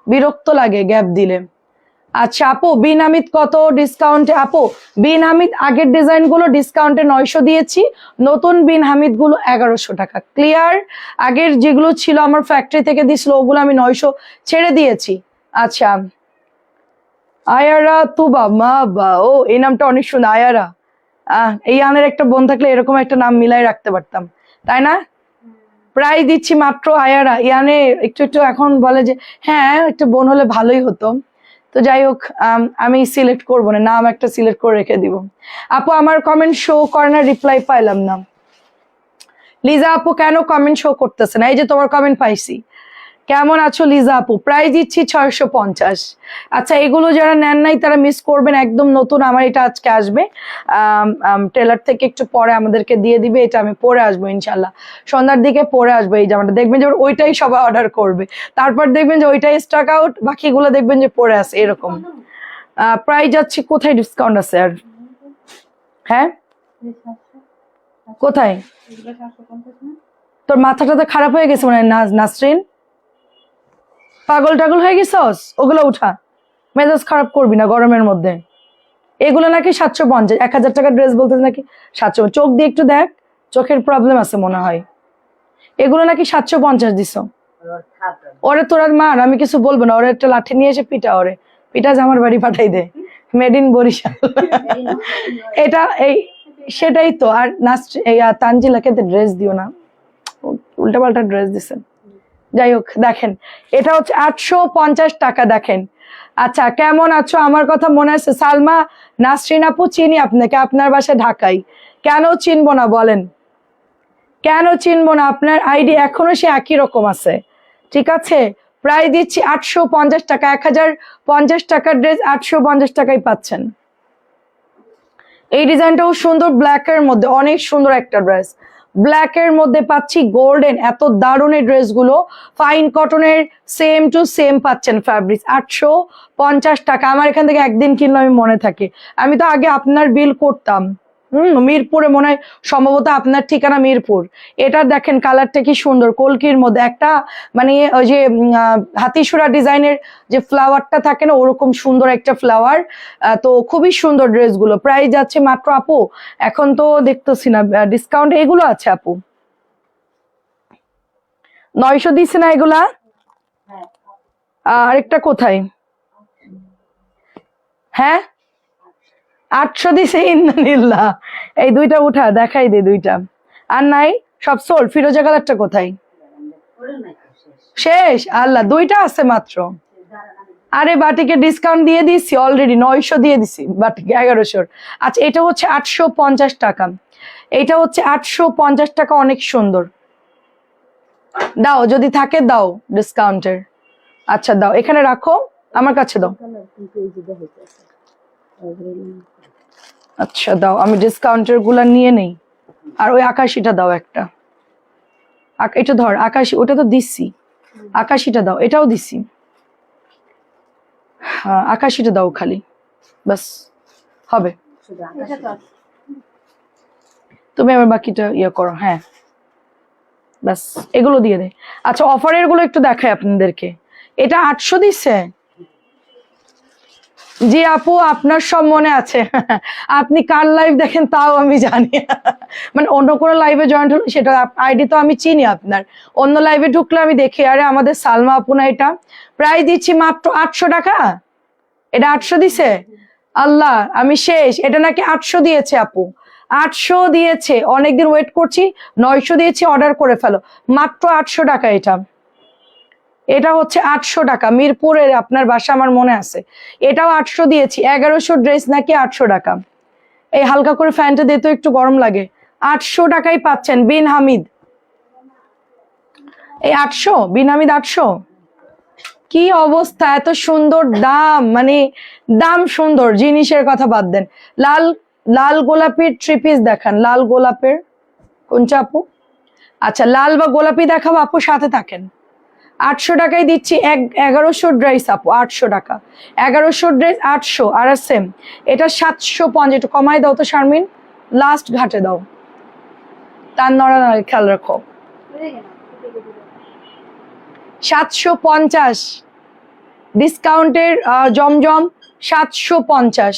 বিরক্ত লাগে গ্যাপ দিলে। আচ্ছা আপু বিন হামিদ কত ডিসকাউন্টে? আপু বিন হামিদ আগের ডিজাইন গুলো ডিসকাউন্টে 900 দিয়েছি, নতুন বিন হামিদ গুলো 1100 টাকা। ক্লিয়ার? আগের যেগুলো ছিল আমার ফ্যাক্টরি থেকে দিছিল ওগুলো আমি 900 ছেড়ে দিয়েছি। আচ্ছা আয়ারা তুবা মা বা, ও এই নামটা অনেক সুন্দর, আয়ারা। এই আনের একটা বোন থাকলে এরকম একটা নাম মিলাই রাখতে পারতাম, তাই না? প্রায় দিচ্ছি মাত্র আয়ারা। ইয়ানে একটু একটু এখন বলে যে হ্যাঁ একটা বোন হলে ভালোই হতো, তো যাই হোক আমি সিলেক্ট করবো না, নাম একটা সিলেক্ট করে রেখে দিব। আপু আমার কমেন্ট শো করে না, রিপ্লাই পাইলাম না। লিজা আপু কেন কমেন্ট শো করতেছে না? এই যে তোমার কমেন্ট পাইছি। কেমন আছো লিজা আপু? প্রাইস দিচ্ছি 650। আচ্ছা এগুলো যারা নেন নাই তারা মিস করবেন, একদম নতুন, আমার এটা আজকে আসবে টেলার থেকে, একটু পরে আমাদেরকে দিয়ে দিবে। এটা আমি পরে আসবো ইনশাল্লাহ, সন্ধ্যার দিকে পরে আসবো এই জামাটা, দেখবেন যে ওইটাই সবাই অর্ডার করবে, তারপর দেখবেন যে ওইটাই স্টক আউট, বাকিগুলো দেখবেন যে পরে আছে এরকম। প্রাইস যাচ্ছে কোথায় ডিসকাউন্ট আছে আর? হ্যাঁ কোথায়? তোর মাথাটা তো খারাপ হয়ে গেছে মনে হয় নাসরিন, পাগল টাগল হয়ে গেছস? ওগুলো উঠা, মেজাজ খারাপ করবি না গরমের মধ্যে। এগুলো নাকি 750, 1000 টাকার ড্রেস বলতে নাকি 700। চোখ দিয়ে একটু দেখ, চোখের প্রবলেম আছে মনে হয়। এগুলো নাকি 750 দিছ। ওরে তোরা মার, আমি কিছু বলবো না, ওরে একটা লাঠি নিয়ে এসে পিটা, ওরে পিটা জামার বাড়ি পাঠাই দে, মেড ইন বরিশাল। এটা এই সেটাই তো। আর তানজিলাকে ড্রেস দিও না, উল্টাপাল্টা ড্রেস দিছেন। যাই হোক দেখেন এটা হচ্ছে 850 টাকা, দেখেন। আচ্ছা কেমন আছো? আমার কথা মনে আছে সালমা নাসরিন আপু, চিনি আপনাকে, আপনার বাসা ঢাকায়। কেন চিনবো না বলেন, কেন চিনবো না? আপনার আইডি এখনো সে একই রকম আছে, ঠিক আছে? প্রায় দিচ্ছি 850 টাকা, 1050 টাকার ড্রেস 850 টাকায় পাচ্ছেন। এই ডিজাইনটাও সুন্দর, ব্ল্যাকের মধ্যে অনেক সুন্দর একটা ড্রেস, ব্ল্যাকের মধ্যে পাচ্ছি গোল্ডেন, এত দারুণ এই ড্রেসগুলো। ফাইন কটনের সেম টু সেম পাচ্ছেন ফ্যাব্রিক, 850 টাকা। আমার এখান থেকে একদিন কিনলে আমি মনে থাকে, আমি তো আগে আপনার বিল করতাম মিরপুরে, মনে হয় সম্ভবত আপনার ঠিকানা মিরপুর। এটা দেখেন কালারটা কি সুন্দর, কলকির মধ্যে একটা মানে ওই যে হাতিসুরা ডিজাইনের যে ফ্লাওয়ারটা থাকে না, ওরকম সুন্দর একটা ফ্লাওয়ার। তো খুবই সুন্দর ড্রেসগুলো। প্রাইস যাচ্ছে মাত্র আপু, এখন তো দেখতেছি না ডিসকাউন্ট, এগুলো আছে আপু 900 দিচ্ছে না এগুলা। আরেকটা কোথায়? হ্যাঁ 800 দিছে, ইন্নালিল্লাহ। এই দুইটা উঠা দেখাই দে, দুইটা আর নাই, সব সোল্ড। ফিরোজা কালারটা কোথায়? শেষ? আল্লাহ, দুইটা আছে মাত্র। আরে বাটিকে ডিসকাউন্ট দিয়ে দিছি অলরেডি, 900 দিয়ে দিছি বাটিকে, 1100। আচ্ছা এটা হচ্ছে 850 টাকা, এটা হচ্ছে 850 টাকা, অনেক সুন্দর। দাও যদি থাকে দাও ডিসকাউন্টের। আচ্ছা দাও, এখানে রাখো, আমার কাছে দাও। আচ্ছা দাও, আমি ডিসকাউন্টের গুলা নিয়ে নেই। আর ওই আকাশিটা দাও একটা, এটা ধর আকাশি, ওটা তো দিচ্ছি, আকাশিটা দাও, এটাও দিছি। হ্যাঁ আকাশিটা দাও খালি, বাস হবে। তুমি আমার বাকিটা ইয়ে করো, হ্যাঁ বাস এগুলো দিয়ে দে। আচ্ছা অফারের গুলো একটু দেখাই আপনাদেরকে। এটা 800 দিচ্ছে, জি আপু, আপনার সব মনে আছে। আপনি কার লাইভ দেখেন তাও আমি জানি। মানে অন্য কোনো লাইভে জয়েন্ট হলে সেটা আইডি তো আমি চিনি আপনার, অন্য লাইভে ঢুকলে আমি দেখি। আরে আমাদের সালমা আপু না এটা? প্রাইস দিচ্ছি মাত্র 800 টাকা। এটা 800 দিছে? আল্লাহ, আমি শেষ। এটা নাকি 800 দিয়েছে আপু, 800 দিয়েছে। অনেকদিন ওয়েট করছি, 900 দিয়েছি, অর্ডার করে ফেলো। মাত্র 800 টাকা এটা। এটা হচ্ছে 800 টাকা, মিরপুরের আপনার বাসা আমার মনে আছে। এটাও 800 দিয়েছি। 1100 ড্রেস নাকি 800 টাকা। এই হালকা করে ফ্যানটা দিতে একটু গরম লাগে। 800 টাকাই পাচ্ছেন বিন হামিদ। এই 800, বিন হামিদ 800। কি অবস্থা, এত সুন্দর দাম, মানে দাম সুন্দর, জিনিসের কথা বাদ দেন। লাল লাল গোলাপির থ্রি পিস দেখান, লাল গোলাপের কোনটা আপু? আচ্ছা, লাল বা গোলাপি দেখাবো আপু, সাথে থাকেন। 800 টাকায় দিচ্ছি 1100 ড্রেস আপু, 800 টাকা। 1100 ড্রেস 800। আর সেম এটা 750। একটু কমাই দাও তো শারমিন, লাস্ট ঘাটে দাও, তার নড়ানড়ি খেয়াল রাখো। 750 ডিসকাউন্টের জমজম 750।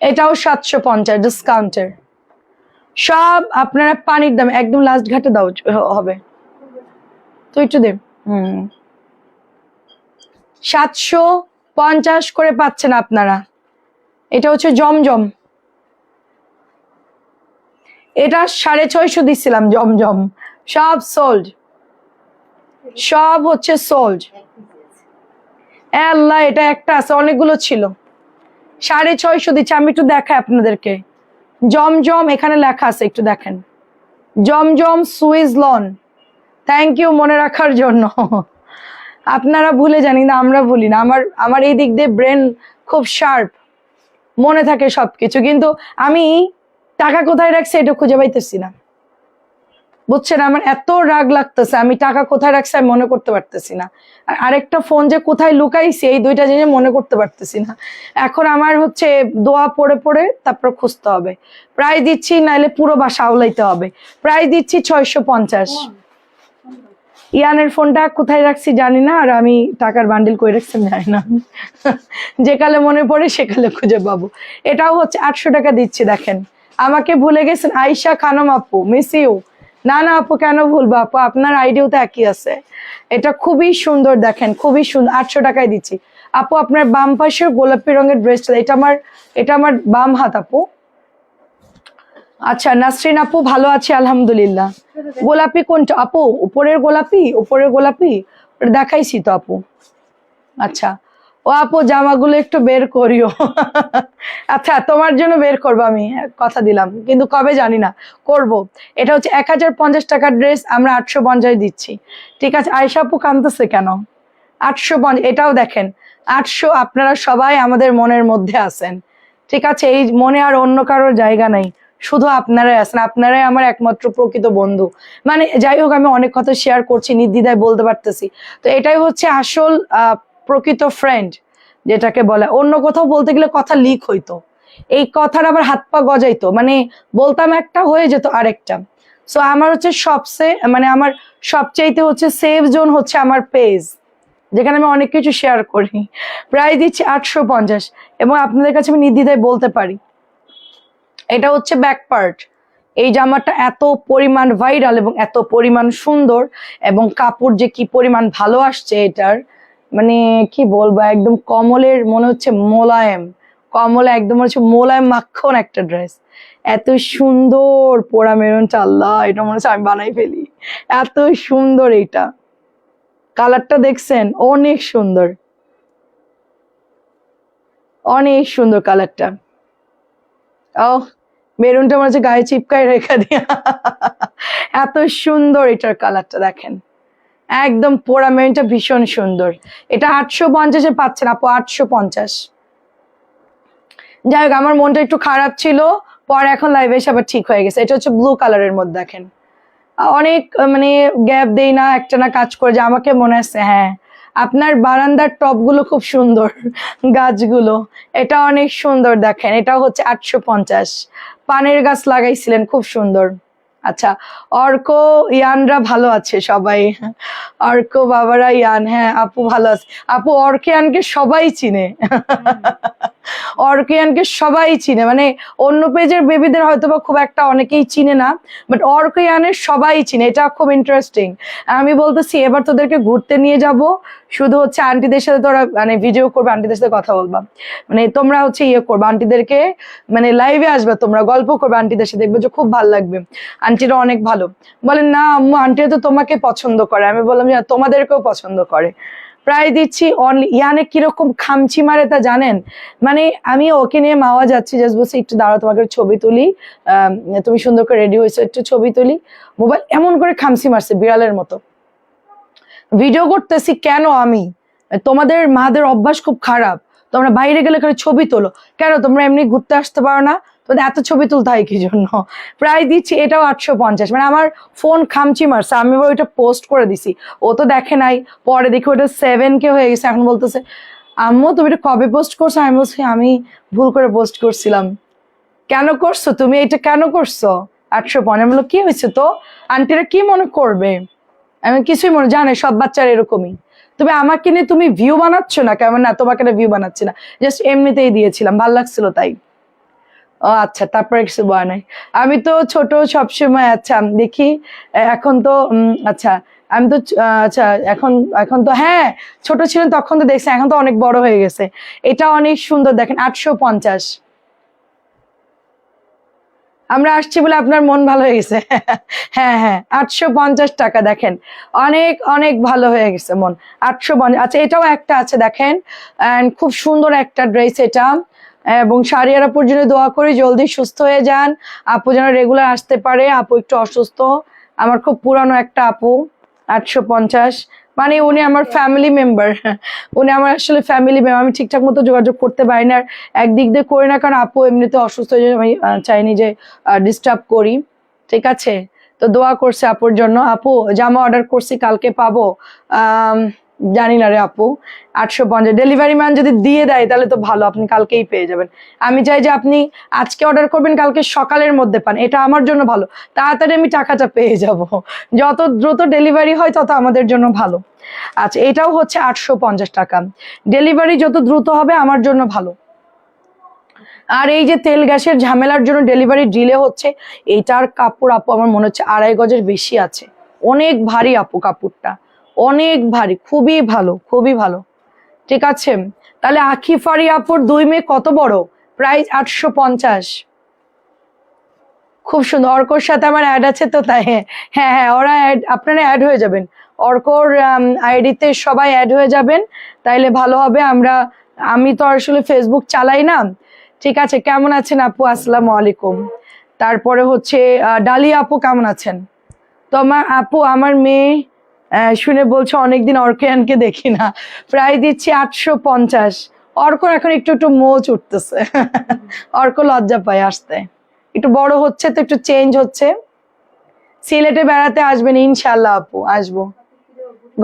এটাও 750 ডিসকাউন্টের। সব আপনারা পানির দাম, একদম লাস্ট ঘাটে দাও হবে তো, একটু দে। 750 করে পাচ্ছেন আপনারা। এটা হচ্ছে জমজম, এটা 650 দিছিলাম জমজম। সব সোল্ড, সব হচ্ছে সোল্ড। আল্লাহ, এটা একটা আছে, অনেকগুলো ছিল। 650 দিচ্ছে। আমি একটু দেখাই আপনাদেরকে। জমজম এখানে লেখা আছে, একটু দেখেন। জমজম সুইজ লন। থ্যাংক ইউ মনে রাখার জন্য। আপনারা ভুলে জানি না, আমরা ভুলি না। আমার এই দিক দিয়ে ব্রেন খুব শার্প, মনে থাকে সবকিছু। কিন্তু আমি টাকা কোথায় রাখছি এটা খুঁজে পাইতেছি না, বুঝছেন? আমার এত রাগ লাগতেছে, আমি টাকা কোথায় রাখছি আমি মনে করতে পারতেছি না। আর আরেকটা ফোন যে কোথায় লুকাইছি, এই দুইটা জিনিস মনে করতে পারতেছি না। এখন আমার হচ্ছে দোয়া পড়ে পড়ে তারপর খুঁজতে হবে। প্রায় দিচ্ছি, নাইলে পুরো বাসা আওলাইতে হবে। প্রায় দিচ্ছি 650। ইয়ানের ফোনটা কোথায় রাখছি জানি না, আর আমি টাকার বান্ডিল করে রাখছি জানি না। যে কালে মনে পড়ে সেকালে খুঁজে পাবো। এটাও হচ্ছে 800 টাকা দিচ্ছি। দেখেন, আমাকে ভুলে গেছেন আয়শা খানম আপু, মিস ইউ। না না আপু, কেন ভুলবো আপু, আপনার আইডিও তো একই আছে। এটা খুবই সুন্দর, দেখেন খুবই সুন্দর। 800 টাকায় দিচ্ছি আপু। আপনার বাম পাশের গোলাপি রঙের ড্রেসটা, এটা আমার বাম হাত আপু। আচ্ছা নাসরিন আপু, ভালো আছি আলহামদুলিল্লাহ। গোলাপি কোনটা আপু? উপরের গোলাপি, উপরের গোলাপি দেখাইছি তো আপু। আচ্ছা ও আপু, জামাগুলো একটু বের করিও। আচ্ছা, তোমার জন্য বের করবো আমি, কথা দিলাম, কিন্তু কবে জানি না, করব। এটা হচ্ছে 1050 টাকার ড্রেস, আমরা 850 দিচ্ছি। ঠিক আছে, আয়শা আপু কাঁদতেছে কেন? 850। এটাও দেখেন 800। আপনারা সবাই আমাদের মনের মধ্যে আছেন, ঠিক আছে? এই মনে আর অন্য কারোর জায়গা নাই, শুধু আপনারাই আছেন। আপনারাই আমার একমাত্র প্রকৃত বন্ধু। মানে যাই হোক, আমি অনেক কথা শেয়ার করছি, নির্দ্বিধায় বলতে পারতেছি। তো এটাই হচ্ছে আসল প্রকৃত ফ্রেন্ড যেটাকে বলে। অন্য কোথাও বলতে গেলে কথা লিক হইতো, এই কথার আবার হাত পা গজাইতো, মানে বলতাম একটা হয়ে যেত আরেকটা। সো আমার হচ্ছে আমার সবচাইতে হচ্ছে সেফ জোন হচ্ছে আমার পেজ, যেখানে আমি অনেক কিছু শেয়ার করি। প্রায় দিচ্ছি 850, এবং আপনাদের কাছে আমি নির্দ্বিধায় বলতে পারি এটা হচ্ছে ব্যাক পার্ট। এই জামাটা এত পরিমাণ ভাইরাল এবং এত পরিমাণ সুন্দর, এবং কাপড় যে কি পরিমাণ ভালো আসছে এটার, মানে কি বলবো, একদম কমলের মনে হচ্ছে মোলায়েম, কমলা একদম হচ্ছে মোলায়েম মাখন একটা ড্রেস। এত সুন্দর পোড়া মেরুনটা, আল্লাহ, এটা মনে হচ্ছে আমি বানাই ফেলি, এত সুন্দর। এইটা কালারটা দেখছেন, অনেক সুন্দর, অনেক সুন্দর কালারটা। ও, মেরুনটা মনে হচ্ছে গায়ে চিপকায় রেখে দিয়া। এত সুন্দর এটার কালারটা দেখেন, একদম পোড়া মেরুনটা ভীষণ সুন্দর। এটা 850-এ পাচ্ছেন আপু, 850। যাই হোক, আমার মনটা একটু খারাপ ছিল, পরে এখন লাইভে এসে আবার ঠিক হয়ে গেছে। এটা হচ্ছে ব্লু কালারের মধ্যে, দেখেন অনেক মানে গ্যাপ দেই না, একটা না কাজ করে যে আমাকে মনে আছে। হ্যাঁ, আপনার বারান্দার টপ গুলো খুব সুন্দর, গাছগুলো, এটা অনেক সুন্দর। দেখেন, এটা হচ্ছে 850। পানের গাছ লাগাইছিলেন, খুব সুন্দর। আচ্ছা, অর্ক ইয়ানরা ভালো আছে সবাই। অর্ক বাবারা ইয়ান, হ্যাঁ আপু ভালো আছে। আপু অর্কিয়ানকে সবাই চিনে। অর্কিয়ানকে সবাই চিনে, মানে অন্য পেজের বেবিদের হয়তো বা খুব একটা অনেকেই চিনে না, বাট অর্কিয়ানের সবাই চিনে। এটা খুব ইন্টারেস্টিং। আমি বলতেছি এবার তোদেরকে ঘুরতে নিয়ে যাব, শুধু হচ্ছে আন্টিদের সাথে তোরা মানে ভিডিও করবে, আন্টিদের সাথে কথা বলবা, মানে তোমরা হচ্ছে ইয়ে করবে, আন্টিদেরকে মানে লাইভে আসবে, তোমরা গল্প করবে আন্টিদের সাথে, দেখবে যে খুব ভালো লাগবে। আন্টিরা অনেক ভালো। বলেন না আম্মু আন্টিরা তো তোমাকে পছন্দ করে। আমি বললাম যে তোমাদেরকেও পছন্দ করে। প্রায় দিচ্ছি অনলি। ইয়ানে কিরকম খামচি মারে তা জানেন? মানে আমি ওকে নিয়ে মাওয়া যাচ্ছি, জাস্ট বলছি একটু দাঁড়াও তোমাকে ছবি তুলি, তুমি সুন্দর করে রেডি হয়েছো, একটু ছবি তুলি। মোবাইল এমন করে খামচি মারছে বিড়ালের মতো। ভিডিও করতেছি কেন আমি? তোমাদের মাদের অভ্যাস খুব খারাপ, তোমরা বাইরে গেলে খালি ছবি তোলো কেন? তোমরা এমনি ঘুরতে আসতে পারো না? তোদের এত ছবি তুলতে হয় কি জন্য? প্রায় দিচ্ছি এটাও 850, মানে আমার ফোন খামচি মারছে। আমি ওইটা পোস্ট করে দিছি, ও তো দেখে নাই। পরে দেখি ওটা 7K হয়ে গেছে। এখন বলতেছে আম্মু তুমি এটা কবে পোস্ট করছো? আমি বলছি আমি ভুল করে পোস্ট করছিলাম। কেন করছো তুমি এটা, কেন করছো? 850। আমি বললো কি হয়েছে তো, আন্টিরা কি মনে করবে? আমি কিছুই মনে জানে, সব বাচ্চারা এরকমই। তুমি আমাকে নিয়ে তুমি ভিউ বানাচ্ছ না কেমন? না তোমাকে না ভিউ বানাচ্ছি না, জাস্ট এমনিতেই দিয়েছিলাম, ভাল লাগছিল তাই। ও আচ্ছা, তারপরে কিছু বলা নাই। আমি তো ছোট সবসময়। আচ্ছা দেখি এখন তো আচ্ছা আমি তো আচ্ছা এখন এখন তো হ্যাঁ ছোট ছিলেন তখন তো দেখছি, এখন তো অনেক বড় হয়ে গেছে। এটা অনেক সুন্দর দেখেন, 850। আমরা আসছি বলে আপনার মন ভালো হয়ে গেছে। হ্যাঁ হ্যাঁ, 850 টাকা দেখেন, অনেক অনেক ভালো হয়ে গেছে মন। 850। আচ্ছা এটাও একটা আছে দেখেন, এন্ড খুব সুন্দর একটা ড্রেস এটা। এবং শাড়িয়ার আপুর জন্য দোয়া করি জলদি সুস্থ হয়ে যান, আপু যেন রেগুলার আসতে পারে। আপু একটু অসুস্থ, আমার খুব পুরানো একটা আপু। 850, মানে উনি আমার ফ্যামিলি মেম্বার। উনি আমার আসলে ফ্যামিলি মেম্বার। আমি ঠিকঠাক মতো যোগাযোগ করতে পারি না, একদিক দিয়ে করি না কারণ আপু এমনিতে অসুস্থ হয়ে যায়, আমি চাইনি যে ডিস্টার্ব করি। ঠিক আছে, তো দোয়া করছে আপুর জন্য। আপু জামা অর্ডার করছি, কালকে পাবো? জানি না রে আপু। 850 ডেলিভারি ম্যান যদি দিয়ে দেয় তাহলে তো ভালো, আপনি কালকেই পেয়ে যাবেন। আমি চাই যে আপনি আজকে অর্ডার করবেন, কালকে সকালের মধ্যে পান, এটা আমার জন্য ভালো। তাড়াতাড়ি আমি টাকাটা পেয়ে যাব। যত দ্রুত ডেলিভারি হয় তত আমাদের জন্য ভালো। আচ্ছা এটাও হচ্ছে 850 টাকা। ডেলিভারি যত দ্রুত হবে আমার জন্য ভালো। আর এই যে তেল গ্যাসের ঝামেলার জন্য ডেলিভারি ডিলে হচ্ছে, এইটার কাপড় আপু আমার মনে হচ্ছে 2.5 গজের বেশি আছে। অনেক ভারী আপু কাপড়টা, অনেক ভারী, খুবই ভালো, খুবই ভালো। ঠিক আছে, তাহলে আখিফারি আপুর 2 মেয়ে কত বড়, প্রাইস 850। খুব সুন্দর। অর্কর সাথে আমার অ্যাড আছে তো তাই। হ্যাঁ হ্যাঁ, ওরা অ্যাড, আপনারা অ্যাড হয়ে যাবেন অর্কর আইডিতে, সবাই অ্যাড হয়ে যাবেন, তাইলে ভালো হবে। আমি তো আসলে ফেসবুক চালাই না। ঠিক আছে, কেমন আছেন আপু? আসসালামু আলাইকুম। তারপরে হচ্ছে ডালিয়া আপু কেমন আছেন? তো আমার আপু, আমার মেয়ে শুনে বলছে অনেকদিন অর্কিয়ানকে দেখি না। প্রায় দিচ্ছি 850। অর্কর এখন একটু একটু মোচ উঠতেছে। অর্ক লজ্জা পায় আসতে, একটু বড় হচ্ছে তো একটু চেঞ্জ হচ্ছে। সিলেটে বেড়াতে আসবেন ইনশাল্লাহ আপু, আসবো।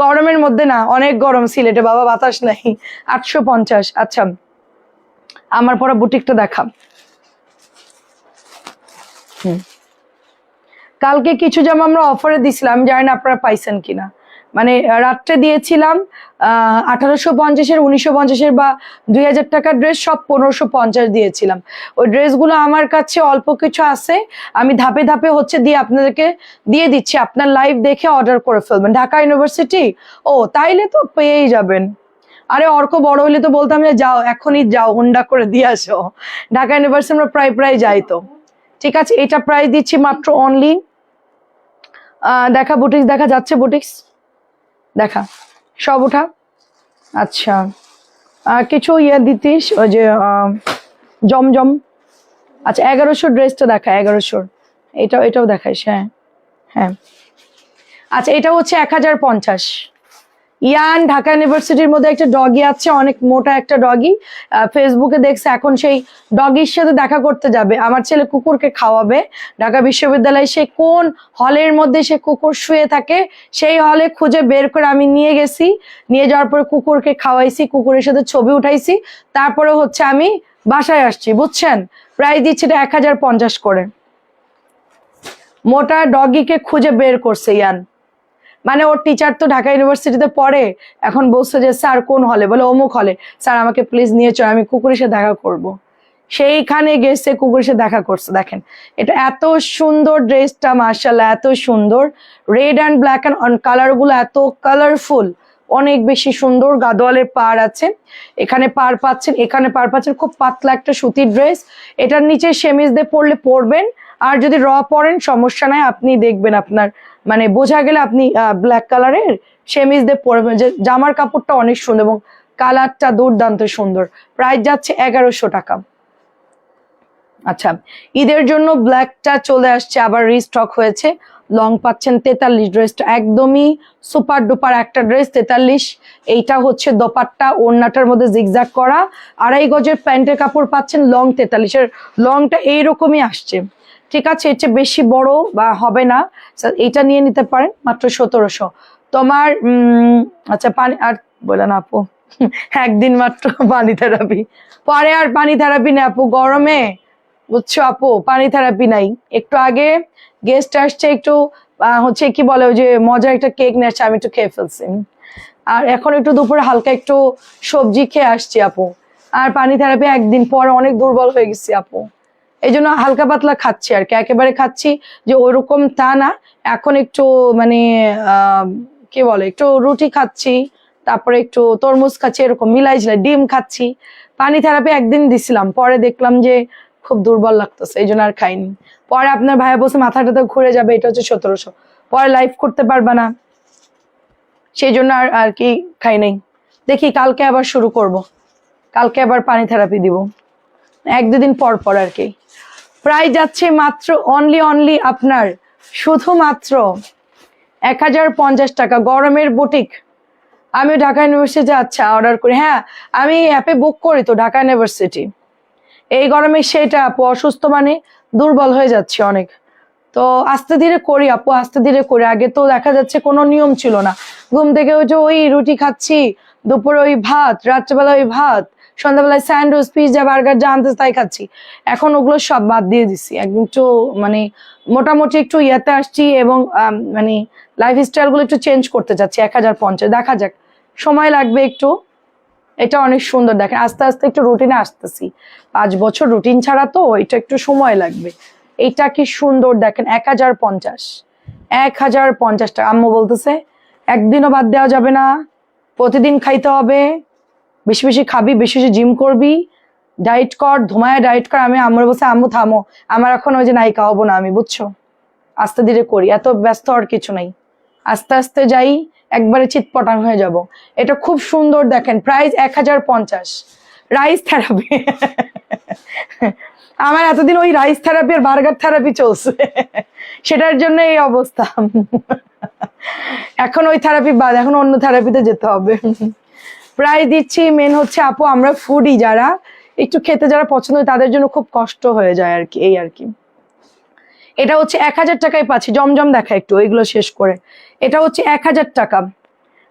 গরমের মধ্যে না, অনেক গরম সিলেটে বাবা, বাতাস নাই। 850। আচ্ছা আমার পরে বুটিকটা দেখা। কালকে কিছু জামা আমরা অফারে দিছিলাম, জানি না আপনারা পাইছেন কিনা। মানে রাত্রে দিয়েছিলাম 1850-এর, 1950-এর বা 2000 টাকার ড্রেস সব 1550 দিয়েছিলাম। ওই ড্রেসগুলো আমার কাছে অল্প কিছু আছে, আমি ধাপে ধাপে হচ্ছে দিয়ে আপনাদেরকে দিয়ে দিচ্ছি, আপনার লাইভ দেখে অর্ডার করে ফেলবেন। ঢাকা ইউনিভার্সিটি, ও তাইলে তো পেয়েই যাবেন। আরে অর্ক বড় হইলে তো বলতাম যে যাও এখনই যাও হুন্ডা করে দিয়ে আসো। ঢাকা ইউনিভার্সিটি আমরা প্রায় প্রায় যাই তো। ঠিক আছে, এটা প্রাইস দিচ্ছি মাত্র অনলি। দেখা বুটিক্স দেখা যাচ্ছে, বুটিক্স দেখা সব উঠা। আচ্ছা কিছু ইয়ে দিতিস, ওই যে জমজম। আচ্ছা 1100 ড্রেসটা দেখা, 1100। এটাও দেখাইস। হ্যাঁ হ্যাঁ। আচ্ছা এটা হচ্ছে 1050। ইয়ান ঢাকা ইউনিভার্সিটির মধ্যে একটা ডগি আছে, অনেক মোটা একটা ডগি। ফেসবুকে দেখছে, এখন সেই ডগির সাথে দেখা করতে যাবে। আমার ছেলে কুকুরকে খাওয়াবে ঢাকা বিশ্ববিদ্যালয়ে, সে কোন হলের মধ্যে সে কুকুর শুয়ে থাকে সেই হলে খুঁজে বের করে আমি নিয়ে গেছি। নিয়ে যাওয়ার পরে কুকুরকে খাওয়াইছি, কুকুরের সাথে ছবি উঠাইছি, তারপরে হচ্ছে আমি বাসায় আসছি, বুঝছেন। প্রাইস দিচ্ছি এটা 1050 করে। মোটা ডগিকে খুঁজে বের করছে ইয়ান, মানে ওর টিচার তো ঢাকা ইউনিভার্সিটিতে পড়ে, এখন বলছে যে স্যার কোন হলে, বলে অমুক হলে, স্যার আমাকে প্লিজ নিয়ে চল, আমি কুকুরের সাথে দেখা করব। সেইখানে গেছে, কুকুরের সাথে দেখা করছে। দেখেন এটা এত সুন্দর, ড্রেসটা মাশাআল্লাহ এত সুন্দর, red and black and colour গুলো এত কালারফুল, অনেক বেশি সুন্দর। গাদোয়ালের পাড় আছে, এখানে পাড় পাচ্ছেন, এখানে পাড় পাচ্ছেন, খুব পাতলা একটা সুতির ড্রেস। এটার নিচে সেমিজ দিয়ে পরলে পরবেন, আর যদি র পরেন সমস্যা নাই, আপনি দেখবেন আপনার মানে বোঝা গেলে আপনি ব্ল্যাক কালারের সেমিজ দিয়ে পরবেন। যে জামার কাপড়টা অনেক সুন্দর এবং কালারটা দুর্দান্ত সুন্দর। প্রাইস যাচ্ছে 1100 টাকা। আচ্ছা, ঈদের জন্য ব্ল্যাকটা চলে আসছে, আবার রিস্টক হয়েছে। লং পাচ্ছেন 43, ড্রেসটা একদমই সুপার ডুপার একটা ড্রেস, 43। এইটা হচ্ছে দোপাট্টা, ওড়নাটার মধ্যে জিগজ্যাগ করা, 2.5 গজের প্যান্টের কাপড় পাচ্ছেন, লং 43 এর। লংটা এইরকমই আসছে, ঠিক আছে, এর চেয়ে বেশি বড় বা হবে না। এইটা নিয়ে নিতে পারেন, মাত্র 1700। তোমার আচ্ছা পানি আর বলে না আপু, একদিন মাত্র পানি থেরাপি, পরে আর পানি থেরাপি নেই আপু, গরমে বুঝছো আপু, পানি থেরাপি নাই। একটু আগে গেস্ট আসছে, একটু হচ্ছে কি বলে ওই যে মজার একটা কেক নিয়ে আসছে, আমি একটু খেয়ে ফেলছি। আর এখন একটু দুপুরে হালকা একটু সবজি খেয়ে আসছি আপু, আর পানি থেরাপি একদিন পর অনেক দুর্বল হয়ে গেছি আপু, এই জন্য হালকা পাতলা খাচ্ছি আর কি, একেবারে খাচ্ছি যে ওইরকম তা না। এখন একটু মানে কি বলে, একটু রুটি খাচ্ছি, তারপরে একটু তরমুজ খাচ্ছি, এরকম মিলাই ঝিলাই, ডিম খাচ্ছি। পানি থেরাপি একদিন দিছিলাম, পরে দেখলাম যে খুব দুর্বল লাগতেছে, এই জন্য আর খাইনি। পরে আপনার ভাইয়া বলছে মাথাটা তো ঘুরে যাবে, এটা হচ্ছে 1700, পরে লাইভ করতে পারবা না, সেই জন্য আর আর কি খাই নাই। দেখি কালকে আবার শুরু করব, কালকে আবার পানি থেরাপি দিব, 1-2 দিন পর পর আর কি। প্রাইস যাচ্ছে মাত্র অনলি আপনার শুধুমাত্র 1050 টাকা। গরমের বুটিক, আমি ঢাকা ইউনিভার্সিটি আচ্ছা অর্ডার করি, হ্যাঁ আমি অ্যাপে বুক করি তো ঢাকা ইউনিভার্সিটি। এই গরমে সেটা আপু, অসুস্থ মানে দুর্বল হয়ে যাচ্ছে অনেক, তো আস্তে ধীরে করি আপু, আস্তে ধীরে করি। আগে তো দেখা যাচ্ছে কোনো নিয়ম ছিল না, ঘুম থেকে উঠে ওই রুটি খাচ্ছি, দুপুরে ওই ভাত, রাত্রেবেলা ওই ভাত, সন্ধ্যাবেলায় স্যান্ডউইচ, পিৎজা, বার্গার যা আনতে তাই খাচ্ছি। এখন ওগুলো সব বাদ দিয়ে দিছি, একদম একটু মানে মোটামুটি একটু ইয়েতে আসছি, এবং মানে লাইফ স্টাইল গুলো একটু চেঞ্জ করতে চাচ্ছি। 1050, দেখা যাক, সময় লাগবে একটু। এটা অনেক সুন্দর, দেখেন আস্তে আস্তে একটু রুটিনে আসতেছি, 5 বছর রুটিন ছাড়া তো, এটা একটু সময় লাগবে। এইটা কি সুন্দর দেখেন, 1050, 1050 টাকা। আম্মু বলতেছে একদিনও বাদ দেওয়া যাবে না, প্রতিদিন খাইতে হবে, বেশি বেশি খাবি, বেশি বেশি জিম করবি, ডায়েট কর, ধুমায় ডায়েট কর। আমি আম্মুর বলছে আম্মু থামো, আমার এখন ওই যে নায়িকা হবো না আমি, বুঝছো, আস্তে ধীরে করি, এত ব্যস্ত হওয়ার কিছু নাই, আস্তে আস্তে যাই, একবারে চিৎপটাং হয়ে যাব। এটা খুব সুন্দর দেখেন, প্রাইস 1050। রাইস থেরাপি, আমার এতদিন ওই রাইস থেরাপি আর বার্গার থেরাপি চলছে, সেটার জন্য এই অবস্থা। এখন ওই থেরাপি বাদ, এখন অন্য থেরাপিতে যেতে হবে। প্রায় দিচ্ছি মেন হচ্ছে আপু, আমরা ফুডি যারা, একটু খেতে যারা পছন্দ হয় তাদের জন্য খুব কষ্ট হয়ে যায় আর কি, এই আর কি। এটা হচ্ছে 1000 টাকায় পাচ্ছি, জমজম দেখা একটু এগুলো শেষ করে। এটা হচ্ছে 1000 টাকা।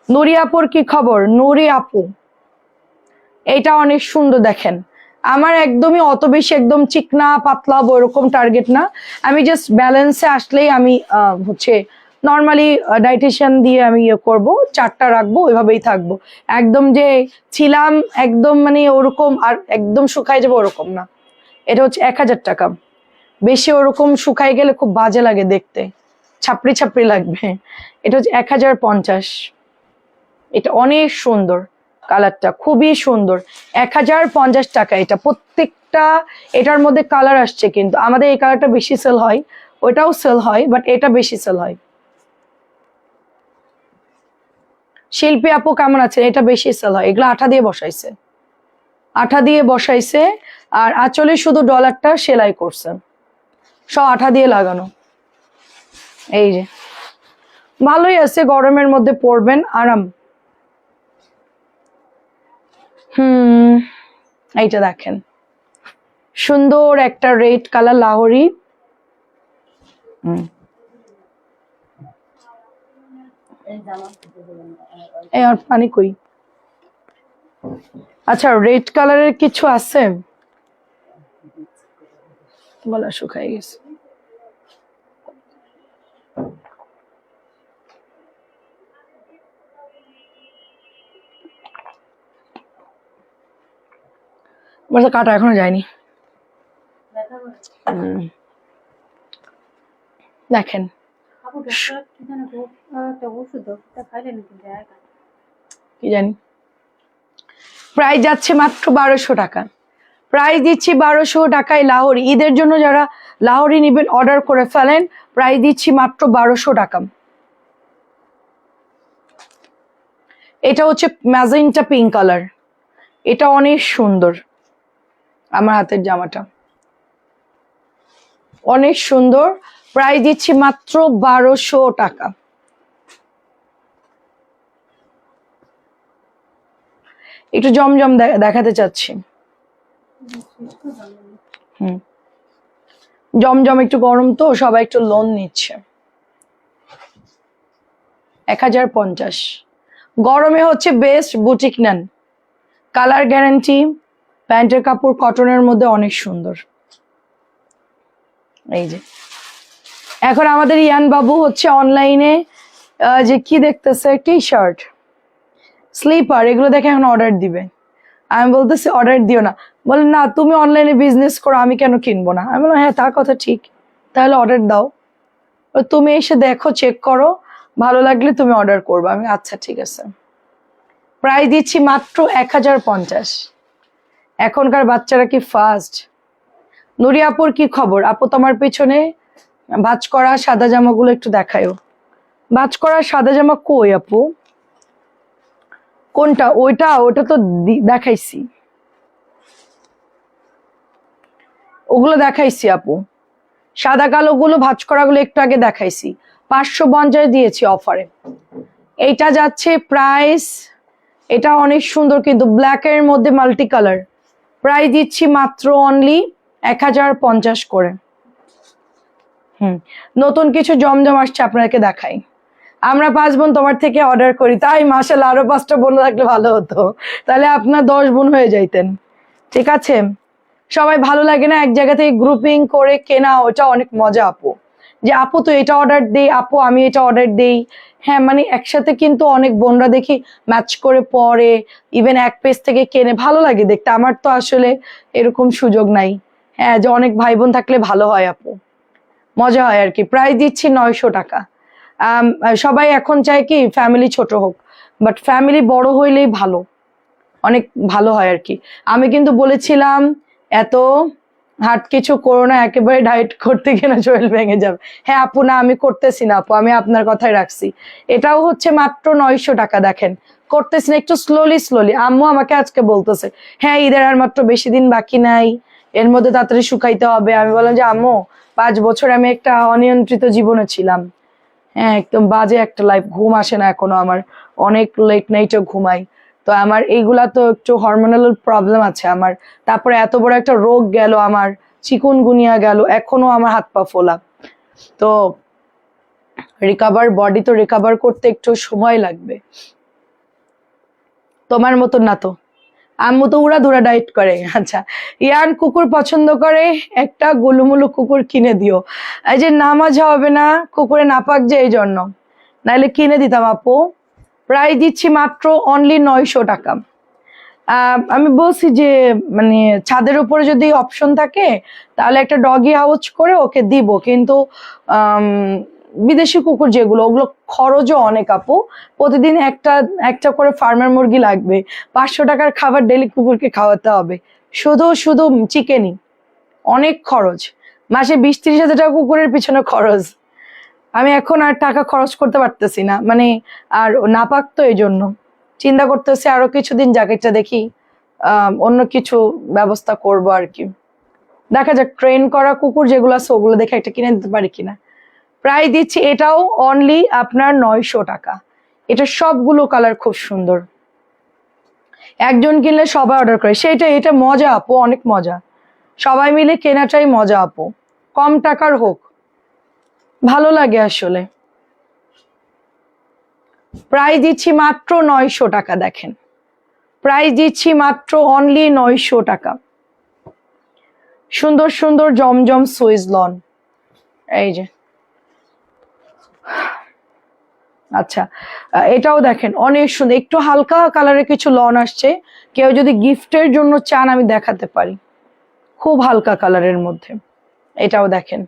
নুরি আপুর কি খবর? নুরি আপু, এটা অনেক সুন্দর দেখেন, আমার একদমই অত বেশি একদম চিকনা পাতলা ওরকম টার্গেট না, আমি জাস্ট ব্যালেন্সে আসলেই আমি হচ্ছে নর্মালি ডাইটিশিয়ান দিয়ে আমি ইয়ে করবো, 4টা রাখবো, ওইভাবেই থাকবো। একদম যে ছিলাম একদম মানে ওরকম আর একদম শুকাই যাবো ওরকম না। এটা হচ্ছে 1000 টাকা। বেশি ওরকম শুকাই গেলে খুব বাজে লাগে দেখতে, ছাপড়ি ছাপড়ি লাগবে। এটা হচ্ছে 1050। এটা অনেক সুন্দর, কালারটা খুবই সুন্দর, 1050 টাকা। এটা প্রত্যেকটা এটার মধ্যে কালার আসছে, কিন্তু আমাদের এই কালারটা বেশি সেল হয়, ওইটাও সেল হয়, বাট এটা বেশি সেল হয়। শিল্পী আপু কেমন আছেন? এটা বেশি সেল হয়, এগুলো আঠা দিয়ে বসাইছে, আঠা দিয়ে বসাইছে, আর আঁচলে শুধু ডলারটা সেলাই করছে, সব আঠা দিয়ে লাগানো। এই যে ভালোই আছে, গরমের মধ্যে পরবেন আরাম। এইটা দেখেন, সুন্দর একটা রেড কালার লাহোরি। আর পানি কই? আচ্ছা, রেড কালারের কিছু আছে? বলা শুকাই গেছে। বলতে কাটা এখনো যায়নি। ব্যথা করে। দেখেন আপু ডক্টর কি জানো একটা ওষুধটা খাইলে নাকি যায় না। কি জানি, প্রাইস যাচ্ছে মাত্র 1200 টাকা। প্রাইস দিচ্ছি 1200 টাকায় লাহোরি। ঈদের জন্য যারা লাহোরি নেবেন অর্ডার করে ফেলেন, প্রাইস দিচ্ছি মাত্র 1200 টাকা। এটা হচ্ছে ম্যাজেন্টা পিঙ্ক কালার, এটা অনেক সুন্দর। আমার হাতের জামাটা অনেক সুন্দর, প্রাইস দিচ্ছি মাত্র 1200 টাকা। একটু জমজম দেখাতে চাচ্ছি। জমজম একটু গরম তো, সবাই একটু লোন নিচ্ছে। 1050। গরমে হচ্ছে বেস্ট, বুটিক নেন, কালার গ্যারান্টি, প্যান্টের কাপড় কটনের মধ্যে অনেক সুন্দর। এই যে এখন আমাদের ইয়ান বাবু হচ্ছে অনলাইনে যে কি দেখতেছে, টি শার্ট, স্লিপার, এগুলো দেখে এখন অর্ডার দিবে। আমি বলতেছি অর্ডার দিও না, বলে না তুমি অনলাইনে বিজনেস করো, আমি কেন কিনবো না। আমি বললাম হ্যাঁ তার কথা ঠিক, তাহলে অর্ডার দাও, তুমি এসে দেখো, চেক করো, ভালো লাগলে তুমি অর্ডার করবে। আমি আচ্ছা ঠিক আছে। প্রাইস দিচ্ছি মাত্র 1050। এখনকার বাচ্চারা কি ফাস্ট। নুরি আপুর কি খবর? আপু তোমার পেছনে ভাঁজ করা সাদা জামাগুলো একটু দেখায়ও। ভাঁজ করা সাদা জামা কই আপু? কোনটা? ওইটা তো দেখাইছি, ওগুলো দেখাইছি আপু। সাদা কালো গুলো ভাঁজ করা গুলো একটু আগে দেখাইছি, 550 দিয়েছি অফারে। এইটা যাচ্ছে প্রাইস, এটা অনেক সুন্দর কিন্তু ব্ল্যাক এর মধ্যে মাল্টি কালার। প্রাইস দিচ্ছি মাত্র অনলি 1050 করে। নতুন কিছু জমজম আসছে, আপনাদেরকে দেখাই। আমরা 5 বোন তোমার থেকে অর্ডার করি, তাই মাশাআল্লাহ আরো 5টা বোন থাকলে ভালো হতো, তাহলে আপনার 10 বোন হয়ে যাইতেন। ঠিক আছে, সবাই ভালো লাগে না এক জায়গা থেকে গ্রুপিং করে কেনা, ওটা অনেক মজা আপু। যে আপু তো এটা অর্ডার দেই, আপু আমি এটা অর্ডার দেই। হ্যাঁ মানে একসাথে কিন্তু অনেক বোনরা দেখি ম্যাচ করে পরে, ইভেন এক পেজ থেকে কেনে, ভালো লাগে দেখতে। আমার তো আসলে এরকম সুযোগ নাই। হ্যাঁ যে অনেক ভাই বোন থাকলে ভালো হয় আপু, মজা হয় আর কি। প্রাইস দিচ্ছি 900 টাকা। সবাই এখন চায় কি ফ্যামিলি ছোট হোক, বাট ফ্যামিলি বড় হইলেই ভালো, অনেক ভালো হয় আর কি। আমি কিন্তু বলেছিলাম এত হার্ড কিছু করো না, একেবারে ডায়েট করতে গিয়ে শরীর ভেঙে যাবে। হ্যাঁ আপু না আমি করতেছি না আপু, আমি আপনার কথাই রাখছি। এটাও হচ্ছে মাত্র 900 টাকা। দেখেন করতেছি না, একটু স্লোলি। আম্মু আমাকে আজকে বলতেছে হ্যাঁ ঈদের আর মাত্র বেশি দিন বাকি নাই, এর মধ্যে তাড়াতাড়ি শুকাইতে হবে। আমি বললাম যে আম্মু 5 বছর আমি একটা অনিয়ন্ত্রিত জীবনে ছিলাম। হ্যাঁ একদম বাজে একটা লাইফ, ঘুম আসে না এখনো আমার, অনেক লেট নাইটে ঘুমাই। তো আমার এইগুলা তো একটু হরমোনাল প্রবলেম আছে আমার। তারপরে এত বড় একটা রোগ গেল আমার, চিকুনগুনিয়া গেল, এখনো আমার হাত পা ফোলা। তো বডি তো রিকভার করতে একটু সময় লাগবে। তোমার মতন না তো, আম্মু তো উড়াধুরা ডায়েট করে। আচ্ছা ইয়ান কুকুর পছন্দ করে, একটা গুলুমুলু কুকুর কিনে দিও। এই যে নামাজ হবে না, কুকুরে নাপাক যে, এই জন্য, নাইলে কিনে দিতাম আপু। প্রাইস দিচ্ছি মাত্র অনলি 900 টাকা। আমি বলছি যে মানে ছাদের উপরে যদি অপশন থাকে তাহলে একটা ডগি হাউস করে ওকে দিব, কিন্তু বিদেশি কুকুর যেগুলো, ওগুলো খরচও অনেক আপু। প্রতিদিন একটা একটা করে ফার্মের মুরগি লাগবে, 500 টাকার খাবার ডেলি কুকুরকে খাওয়াতে হবে, শুধু চিকেনই, অনেক খরচ। মাসে 20-30 হাজার টাকা কুকুরের পিছনে খরচ। আমি এখন আর টাকা খরচ করতে পারতেছি না, মানে আর নাপাক তো, এই জন্য চিন্তা করতেছি আরো কিছুদিন জ্যাকেটটা দেখি, অন্য কিছু ব্যবস্থা করব আর কি। দেখা যাক ট্রেন করা কুকুর যেগুলো আছে ওগুলো দেখে একটা কিনে দিতে পারি কিনা। প্রায় দিচ্ছি এটাও অনলি আপনার 900 টাকা। এটা সবগুলো কালার খুব সুন্দর, একজন কিনলে সবাই অর্ডার করে, এটা মজা আপু, অনেক মজা। সবাই মিলে কেনাটাই মজা আপু, কম টাকার হোক ভালো লাগে আসলে। প্রাইস দিচ্ছি মাত্র 900 টাকা। দেখেন প্রাইস দিচ্ছি মাত্র অনলি 900 টাকা। সুন্দর সুন্দর জমজম সুইস লন, এই যে আচ্ছা, এটাও দেখেন অনেক সুন্দর, একটু হালকা কালারের কিছু লন আসছে, কেউ যদি গিফটের জন্য চান আমি দেখাতে পারি, খুব হালকা কালারের মধ্যে। এটাও দেখেন।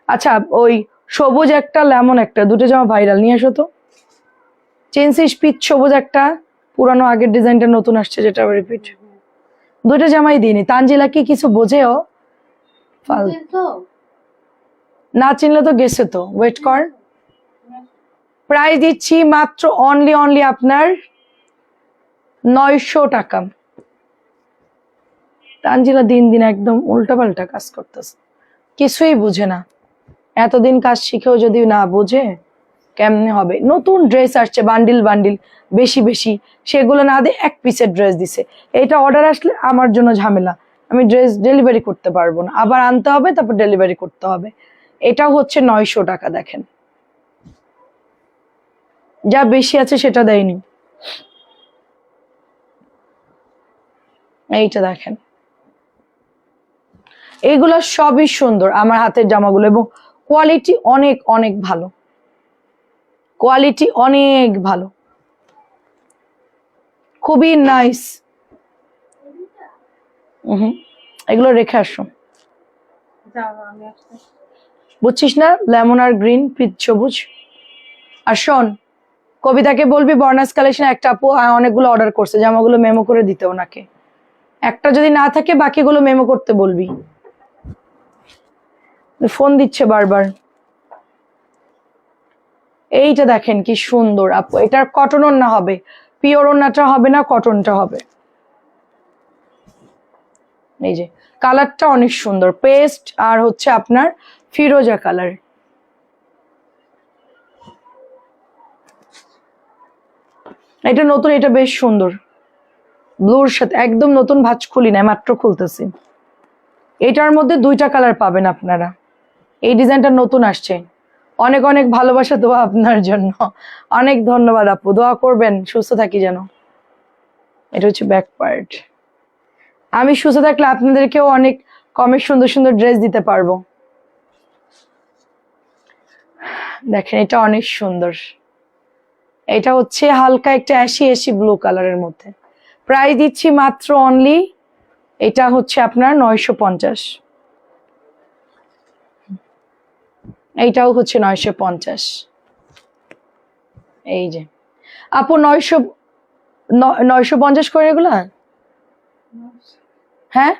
আচ্ছা, ওই সবুজ একটা লেমন একটা, দুটো জামা ভাইরাল, নিয়ে আসো তো। চেনসিস পিচ সবুজ একটা, পুরানো আগের ডিজাইনটা নতুন আসছে যেটা রিপিট। দুইটা জামাই দিইনি, তানজিলা কি কিছু বোঝেও? তো না চিনলে তো গেছে তো, ওয়েট কর। প্রাইস দিচ্ছি মাত্র অনলি আপনার 900 টাকা। তানজিলা দিন দিন একদম উল্টাপাল্টা কাজ করতেছে, কিছুই বুঝে না। এতদিন কাজ শিখেও যদি না বুঝে কেমনে হবে? নতুন ড্রেস আসছে বান্ডিল বান্ডিল, বেশি বেশি, সেগুলো না দিয়ে এক পিসের ড্রেস দিছে। এটা অর্ডার আসলে আমার জন্য ঝামেলা, আমি ড্রেস ডেলিভারি করতে পারবো না, আবার আনতে হবে তারপর ডেলিভারি করতে হবে। এটাও হচ্ছে 900 টাকা। দেখেন যা বেশি আছে সেটা দেয়নি। এইটা দেখেন, এইগুলো সবই সুন্দর আমার হাতের জামাগুলো, এবং কোয়ালিটি অনেক অনেক ভালো, কোয়ালিটি অনেক ভালো, খুবই নাইস। এগুলো রেখে আসো, যাও আমি আসতে। বুঝছিস না? লেমন আর গ্রিন, পিচ সবুজ। আর শোন, কবিতাকে বলবি বর্ণাস কালেকশন একটা আপু অনেকগুলো অর্ডার করছে, জামাগুলো মেমো করে দিতে ওনাকে। একটা যদি না থাকে বাকিগুলো মেমো করতে বলবি, ফোন দিচ্ছে বারবার। এইটা দেখেন কি সুন্দর আপু, এটার কটন ওড়না হবে, পিওর ওড়নাটা হবে না, কটনটা হবে। এই যে কালারটা অনেক সুন্দর, পেস্ট আর হচ্ছে আপনার ফিরোজা কালার। এটা নতুন, এটা বেশ সুন্দর, ব্লুর সাথে একদম নতুন, ভাঁজ খুলি না, মাত্র খুলতেছি। এটার মধ্যে দুইটা কালার পাবেন আপনারা। এই ডিজাইনটা নতুন আসছে। অনেক অনেক ভালোবাসা দোয়া আপনার জন্য, অনেক ধন্যবাদ আপু, দোয়া করবেন সুস্থ থাকি যেন। এটা হচ্ছে ব্যাক পার্ট। আমি সুস্থ থাকলে আপনাদেরকেও অনেক কমে সুন্দর সুন্দর ড্রেস দিতে পারবো। দেখেন এটা অনেক সুন্দর, এটা হচ্ছে হালকা একটা অ্যাশি ব্লু কালারের মধ্যে। প্রাইস দিচ্ছি মাত্র অনলি, এটা হচ্ছে আপনার 950। এইটাও হচ্ছে 950। এই যে আপু 950 করে এগুলা, হ্যাঁ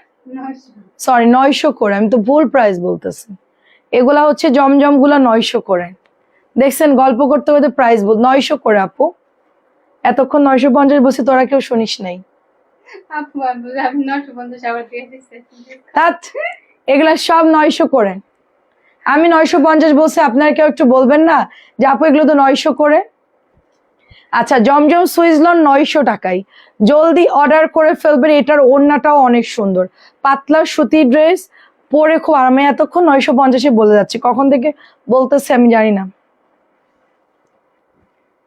সরি 900 করে, আমি তো ভুল প্রাইস বলতেছি। এগুলা হচ্ছে জমজম গুলা 900 করে। দেখছেন গল্প করতে করতে প্রাইস বল, 900 করে আপু। এতক্ষণ 950 বলছি, তোরা কেউ শুনিস নাই। আপু আমি 950 আবার দিয়ে দিচ্ছি। তাত এগুলা সব 900 করে। আমি 950 বলছি, আপনারা কেউ একটু বলবেন না যে আপু এগুলো তো 900 করে? আচ্ছা, জমজম সুইজলন 900 টাকায়, জলদি অর্ডার করে ফেলবেন। এটার ওড়নাটাও অনেক সুন্দর, পাতলা সুতি ড্রেস, পরে খুব আরামে। এতক্ষণ 950-এ বলে যাচ্ছে, কখন থেকে বলতেছে আমি জানি না।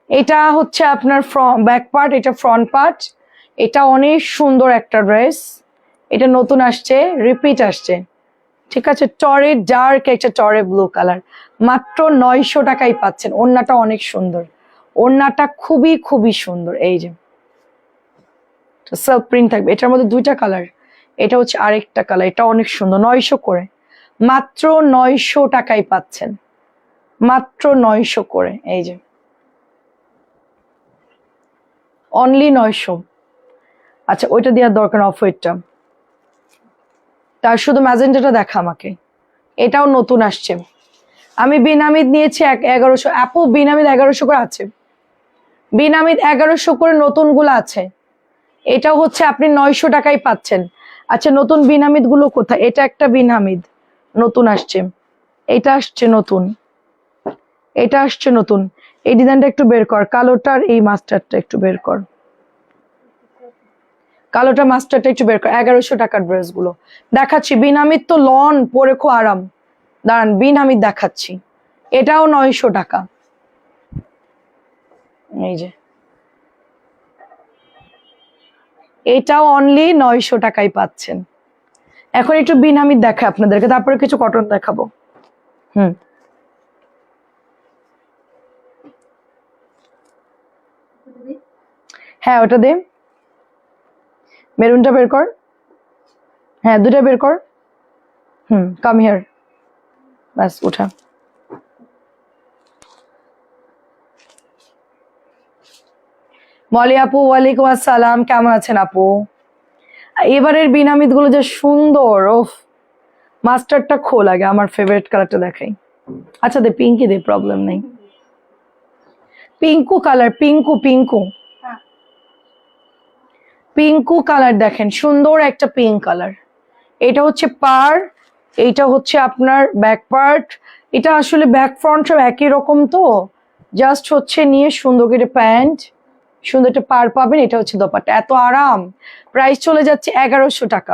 এটা হচ্ছে আপনার ব্যাক পার্ট, এটা ফ্রন্ট পার্ট। এটা অনেক সুন্দর একটা ড্রেস, এটা নতুন আসছে, রিপিট আসছে, ঠিক আছে। টরে ডার্ক একটা টরে ব্লু কালার, মাত্র 900 টাকায় পাচ্ছেন। ওড়নাটা অনেক সুন্দর, ওড়নাটা খুবই খুবই সুন্দর। এই যে সেলফ প্রিন্ট থাকবে, এটার মধ্যে দুইটা কালার, এটা হচ্ছে আরেকটা কালার, এটা অনেক সুন্দর। 900 করে, মাত্র 900 টাকায় পাচ্ছেন, মাত্র 900 করে। এই যে অনলি 900। আচ্ছা ওইটা দেওয়ার দরকার, অফ হোয়াইটটা, তার শুধু ম্যাজেন্টাটা দেখা আমাকে। এটাও নতুন আসছে, আমি বিনামিদ নিয়েছি 1100। আপু বিনামিদ 1100 করে আছে, বিনামিদ 1100 করে নতুন গুলো আছে। এটাও হচ্ছে আপনি 900 টাকায় পাচ্ছেন। আচ্ছা নতুন বিনামিদ গুলো কোথায়? এটা একটা বিনামিদ নতুন আসছে, এটা আসছে নতুন, এটা আসছে নতুন। এই ডিজাইনটা একটু বের কর, কালোটার এই মাস্টারটা একটু বের কর, কালোটা মাস্টারটা একটু বের কর। 1100 টাকার ড্রেস গুলো দেখাচ্ছি, বিনামিদ তো লন পরে খুব আরাম। দাঁড়ান বিনামিদ দেখাচ্ছি, এটাও 900 টাকা। এই যে এটাও অনলি 900 টাকায় পাচ্ছেন। এখন একটু বিনামিদ দেখা আপনাদেরকে, তারপরে কিছু কটন দেখাবো। হ্যাঁ ওটা দে, মেরুনটা বের কর, হ্যাঁ দুটা বের কর। কাম হিয়ার, ব্যাস উঠা। মলি আপু ওয়ালাইকুম আসসালাম, কেমন আছেন আপু? এবারের বিনামিদ গুলো যে সুন্দর, ওফ। মাস্টারটা খোল আগে, আমার ফেভারিট কালারটা দেখাই। আচ্ছা দে, পিঙ্কি দে, প্রবলেম নেই। পিঙ্কু কালার, পিঙ্কু পিঙ্কু হ্যাঁ পিঙ্কু কালার দেখেন, সুন্দর একটা পিঙ্ক কালার। এটা হচ্ছে পার, এইটা হচ্ছে আপনার ব্যাক পার্ট। এটা আসলে ব্যাক ফ্রন্ট সব একই রকম, তো জাস্ট হচ্ছে নিয়ে সুন্দর করে প্যান্ট, সুন্দর একটা পার পাবেন। এটা হচ্ছে দোপাট্টা, এত আরাম। প্রাইস চলে যাচ্ছে 1100 টাকা।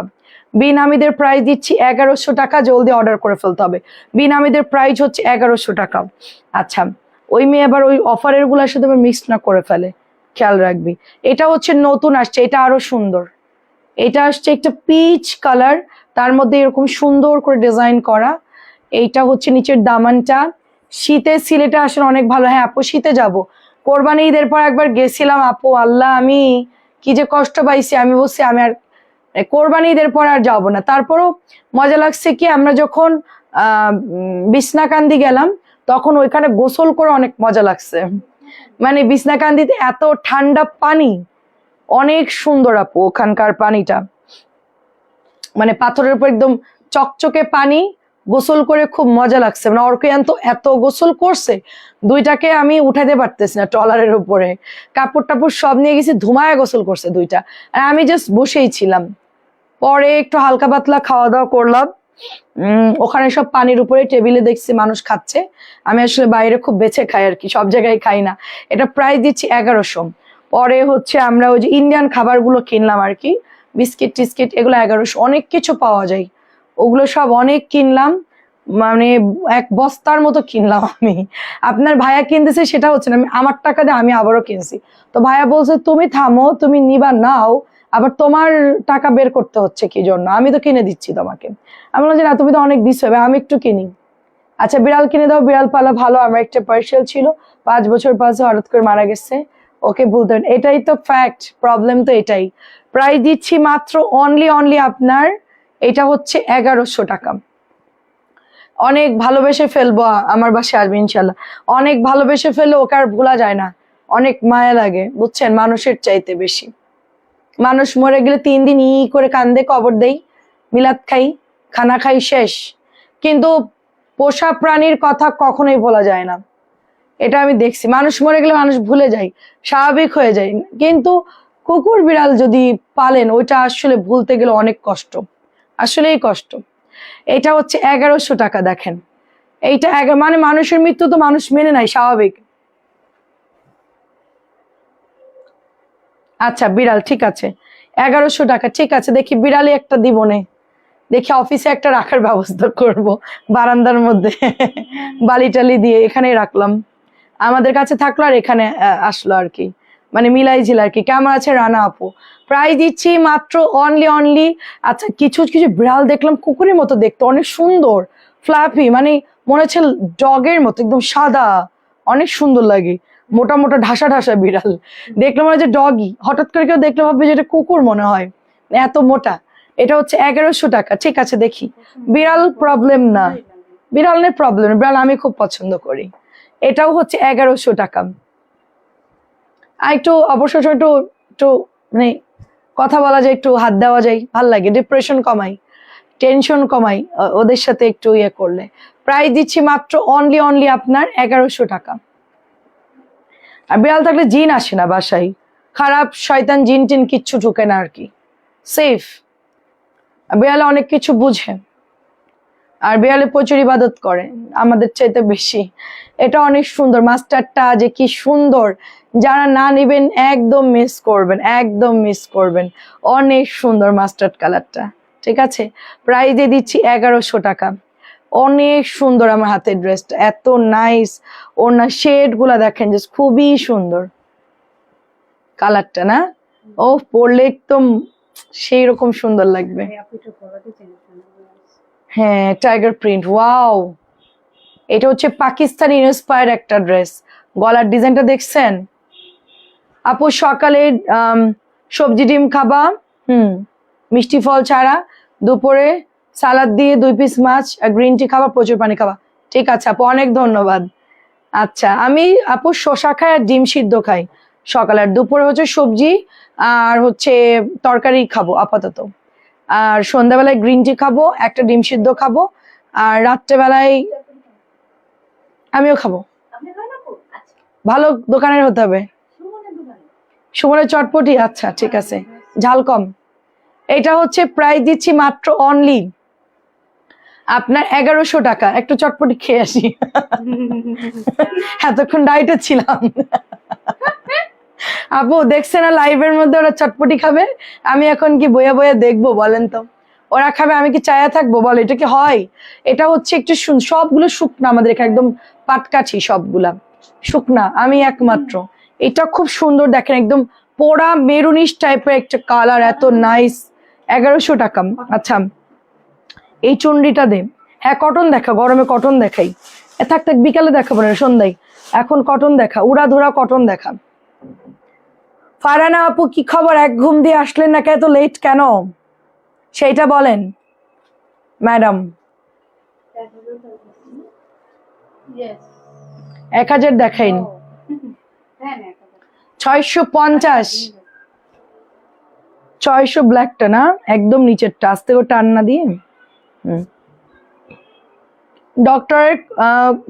বিনামিদের প্রাইস দিচ্ছি 1100 টাকা, জলদি অর্ডার করে ফেলতে হবে। বিনামিদের প্রাইস হচ্ছে 1100 টাকা। আচ্ছা, ওই মেয়ে আবার ওই অফারের গুলোর সাথে আবার মিক্স না করে ফেলে, খেয়াল রাখবি। এটা হচ্ছে নতুন আসছে, এটা আরো সুন্দর। এটা আসছে একটা পিচ কালার, তার মধ্যে এরকম সুন্দর করে ডিজাইন করা। এইটা হচ্ছে নিচের দামানটা। শীতে সিলেটে আসলে অনেক ভালো। হ্যাঁ আপু, শীতে যাব। কোরবানি ঈদের পর একবার গেছিলাম আপু, আল্লাহ আমি কি যে কষ্ট পাইছি। আমি বলছি আমি আর কোরবানি ঈদের পর আর যাবো না। তারপরও মজা লাগছে কি, আমরা যখন বিছনাকান্দি গেলাম তখন ওইখানে গোসল করে অনেক মজা লাগছে। মানে বিছনাকান্দিতে এত ঠান্ডা পানি, অনেক সুন্দর আপু ওখানকার পানিটা। মানে পাথরের উপর একদম চকচকে পানি, গোসল করে খুব মজা লাগছে। মানে অর্কয়ান তো এত গোসল করছে, দুইটাকে আমি উঠাতে পারতেছি না ট্রলারের উপরে। কাপড় টাপড় সব নিয়ে গেছি, ধুমায় গোসল করছে দুইটা, আর আমি জাস্ট বসেই ছিলাম। পরে একটু হালকা পাতলা খাওয়া দাওয়া করলাম। ওখানে সব পানির উপরে টেবিলে দেখছি মানুষ খাচ্ছে। আমি আসলে বাইরে খুব বেছে খাই আর কি, সব জায়গায় খাই না। এটা প্রাইস দিচ্ছি 1100। পরে হচ্ছে আমরা ওই যে ইন্ডিয়ান খাবারগুলো কিনলাম আর কি, বিস্কিট টিস্কিট, এগুলো 1100। অনেক কিছু পাওয়া যায়, ওগুলো সব অনেক কিনলাম। মানে এক বস্তার মতো কিনলাম আমি। আপনার ভাইয়া কিনতেছে সেটা হচ্ছে না, আমি আমার টাকা দিয়ে আমি আবারও কিনছি। তো ভাইয়া বলছে তুমি থামো, তুমি নিবা নাও, আবার তোমার টাকা বের করতে হচ্ছে কি জন্য, আমি তো কিনে দিচ্ছি তোমাকে। আমি বললাম যে না, তুমি তো অনেক দিচ্ছ, এবার আমি একটু কিনি। আচ্ছা বিড়াল কিনে দাও, বিড়াল পালা ভালো। আমার একটা পার্সিয়াল ছিল, 5 বছর পাশে হঠাৎ করে মারা গেছে, ওকে ভুলতে পারেন। এটাই তো ফ্যাক্ট, প্রবলেম তো এটাই। প্রাইস দিচ্ছি মাত্র অনলি আপনার, এটা হচ্ছে 1100 টাকা। অনেক ভালোবেসে ফেলবো, আমার বাসায় আসবে ইনশাল্লাহ। অনেক ভালোবেসে ফেললে ওকে আর ভোলা যায় না, অনেক মায়া লাগে বুঝছেন, মানুষের চাইতে বেশি। মানুষ মরে গেলে 3 দিন করে কান্দে, কবর দেই, মিলাদ খাই, খানা খাই, শেষ। কিন্তু পোষা প্রাণীর কথা কখনোই ভোলা যায় না, এটা আমি দেখছি। মানুষ মরে গেলে মানুষ ভুলে যায়, স্বাভাবিক হয়ে যায়। কিন্তু কুকুর বিড়াল যদি পালেন, ওইটা আসলে ভুলতে গেলে অনেক কষ্ট, আসলেই কষ্ট। এটা হচ্ছে 1100 টাকা। দেখেন এইটা মানে মানুষের মৃত্যু তো মানুষ মেনে নেয়, স্বাভাবিক। আচ্ছা বিড়াল ঠিক আছে, 1100 টাকা ঠিক আছে। দেখি বিড়ালই একটা দিবনে, দেখি অফিসে একটা রাখার ব্যবস্থা করব, বারান্দার মধ্যে বালি টালি দিয়ে এখানেই রাখলাম। আমাদের কাছে থাকলো আর এখানে আসলো আর কি, মানে মিলাই ঝিল আর কি। কেমন আছে রানা আপু? প্রাইস দিচ্ছি মাত্র অনলি। আচ্ছা কিছু কিছু বিড়াল দেখলাম কুকুরের মতো দেখতে, অনেক সুন্দর, ফ্লাফি, মানে মনে হচ্ছে ডগের মতো, একদম সাদা, অনেক সুন্দর লাগে। মোটা মোটা ঢাসা ঢাসা বিড়াল দেখলে মনে হয় যে ডগই, হঠাৎ করে কেউ দেখলে ভাববে যে এটা কুকুর মনে হয়, এত মোটা। এটা হচ্ছে 1100 টাকা ঠিক আছে। দেখি বিড়াল প্রবলেম না, বিড়াল নেই প্রবলেম, বিড়াল আমি খুব পছন্দ করি। এটাও হচ্ছে 1100 টাকা। আর একটু অবসর সময় একটু একটু মানে কথা বলা যায়, একটু হাত দেওয়া যায়, ভাল লাগে, ডিপ্রেশন কমাই, টেনশন কমাই ওদের সাথে একটু ইয়ে করলে। প্রাইস দিচ্ছি মাত্র অনলি আপনার 1100 টাকা। আর বিড়াল থাকলে জিন আসে না বাসায়, খারাপ শয়তান জিন টিন কিচ্ছু ঢুকে না আর কি, সেফ। বিড়ালে অনেক কিছু বুঝে, আর বিড়ালে প্রচুর ইবাদত করে আমাদের চাইতে বেশি। এটা অনেক সুন্দর, মাস্টারটা যে কি সুন্দর, যারা না নিবেন একদম মিস করবেন, একদম মিস করবেন। অনেক সুন্দর মাস্টার্ড কালারটা ঠিক আছে। প্রাইস দিয়ে দিচ্ছি 1100 টাকা। অনেক সুন্দর আমার হাতের ড্রেসটা, এত নাইস। ওর না শেড গুলা দেখেন, যে খুবই সুন্দর কালারটা না, ও পরলে একদম সেই রকম সুন্দর লাগবে। হ্যাঁ টাইগার প্রিন্ট, ওয়াও। এটা হচ্ছে পাকিস্তানি ইন্সপায়ার্ড একটা ড্রেস, গলার ডিজাইনটা দেখছেন, আপু সকালে সবজি ডিম খাবা, মিষ্টি ফল ছাড়া, দুপুরে সালাদ দিয়ে 2 পিস মাছ আর গ্রিন টি খাবা, প্রচুর পানি খাবা। ঠিক আছে আপু, অনেক ধন্যবাদ। আচ্ছা, আমি আপু শসা খাই আর ডিম সিদ্ধ খাই সকালে, আর দুপুরে হচ্ছে সবজি আর হচ্ছে তরকারি খাবো আপাতত, আর সন্ধ্যাবেলায় গ্রিন টি খাবো, একটা ডিম সিদ্ধ খাবো, আর রাত্রেবেলায় আমিও খাবো। ভালো দোকানের হতে হবে, সুমনের চটপটি। আচ্ছা ঠিক আছে, ঝাল কম। এটা হচ্ছে প্রাইস দিচ্ছি মাত্র অনলি আপনার 1100 টাকা। একটু চটপটি খেয়ে আসি, এতক্ষণ ডায়েটে ছিলাম। আপু দেখছে না লাইভের মধ্যে ওরা চটপটি খাবে, আমি এখন কি বইয়া বইয়া দেখবো বলেন তো? ওরা খাবে আমি কি চায়া থাকবো? বল, এটা কি হয়? এটা হচ্ছে একটু সবগুলো শুকনা, আমাদের এখানে একদম পাটকাঠি, সবগুলা শুকনা, আমি একমাত্র। এটা খুব সুন্দর, দেখেন একদম পোড়া মেরুনিশ টাইপের একটা কালার, এত নাইস। 1100 টাকা। আচ্ছা, এই চুনরিটা দে। হ্যাঁ কটন দেখা, গরমে কটন দেখাই। থাক থাক, বিকালে দেখাবো না, সন্ধ্যায়। এখন কটন দেখা, উড়াধুরা কটন দেখা। ফারহানা আপু কি খবর? এক ঘুম দিয়ে আসলেন না, এত লেট কেন সেইটা বলেন ম্যাডাম। 1000 দেখাইন। 650। 600 ব্ল্যাকটা না, একদম নিচেরটা, আস্তে করে টান না দিয়ে। ডক্টরের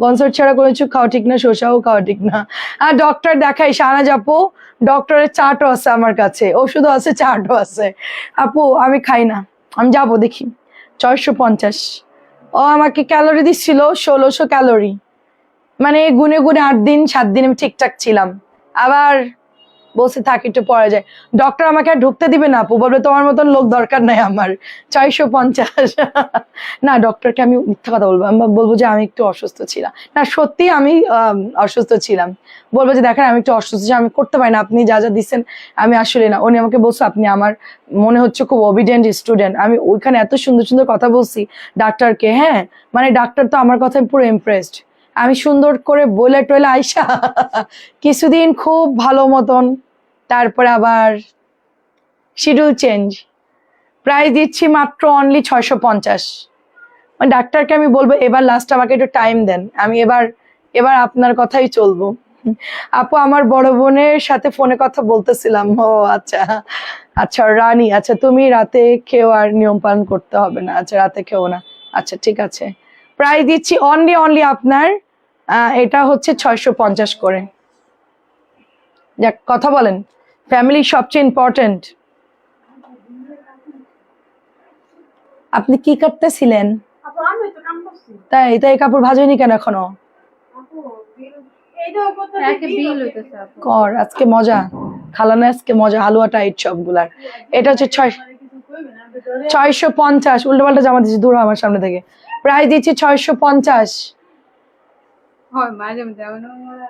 কনসার্ট ছাড়া কোনো কিছু খাওয়া ঠিক না, শসাও খাওয়া ঠিক না। আর ডক্টর দেখাই শাহনাজ আপু, ডক্টরের চার্টও আছে আমার কাছে, ওষুধও আছে, চার্টও আছে। আপু আমি খাই না, আমি যাবো দেখি। 650। ও আমাকে ক্যালোরি দিচ্ছিল 1600 ক্যালোরি, মানে গুনে গুনে 8 দিন 7 দিন আমি ঠিকঠাক ছিলাম, আবার বসে থাকি, একটু পরে যায়। ডক্টর আমাকে আর ঢুকতে দিবে না আপু, বলবে তোমার মতন লোক দরকার নাই আমার। 650। না, ডক্টরকে আমি মিথ্যা কথা বলবো, আমি বলবো যে আমি একটু অসুস্থ ছিলাম। না সত্যি আমি অসুস্থ ছিলাম। বলবো যে দেখেন আমি একটু অসুস্থ ছিলাম, আমি করতে পারি না, আপনি যা যা দিচ্ছেন আমি আসলে না। উনি আমাকে বলছো আপনি আমার মনে হচ্ছে খুব অবিডিয়েন্ট স্টুডেন্ট। আমি ওইখানে এত সুন্দর সুন্দর কথা বলছি ডাক্তারকে, হ্যাঁ মানে ডাক্তার তো আমার কথায় পুরো ইমপ্রেসড। আমি সুন্দর করে বলে টলে আইসা কিছুদিন খুব ভালো মতন, তারপরে আবার শিডিউল চেঞ্জ। প্রাইস দিচ্ছি মাত্র অনলি 650। ডাক্তারকে আমি বলবো এবার লাস্ট আমাকে একটু টাইম দেন, আমি এবার আপনার কথাই চলবো। আপু আমার বড় বোনের সাথে ফোনে কথা বলতেছিলাম। ও আচ্ছা আচ্ছা রানী, আচ্ছা তুমি রাতে খেও, আর নিয়ম পালন করতে হবে না। আচ্ছা রাতে খেও না, আচ্ছা ঠিক আছে। প্রাইস দিচ্ছি অনলি আপনার এটা হচ্ছে 650 করে। যাক কথা বলেন, ফ্যামিলি সবচেয়ে ইম্পর্টেন্ট। আপনি কি করতেছিলেন? তাই তাই কাপড় ভাজেনি কেন এখনো? কর, আজকে মজা খালানো, আজকে মজা, হালুয়া টাইট সবগুলার। এটা হচ্ছে 650। উল্টো পাল্টা জামা দিচ্ছি, দূর আমার সামনে থেকে। প্রাইস দিচ্ছি 650।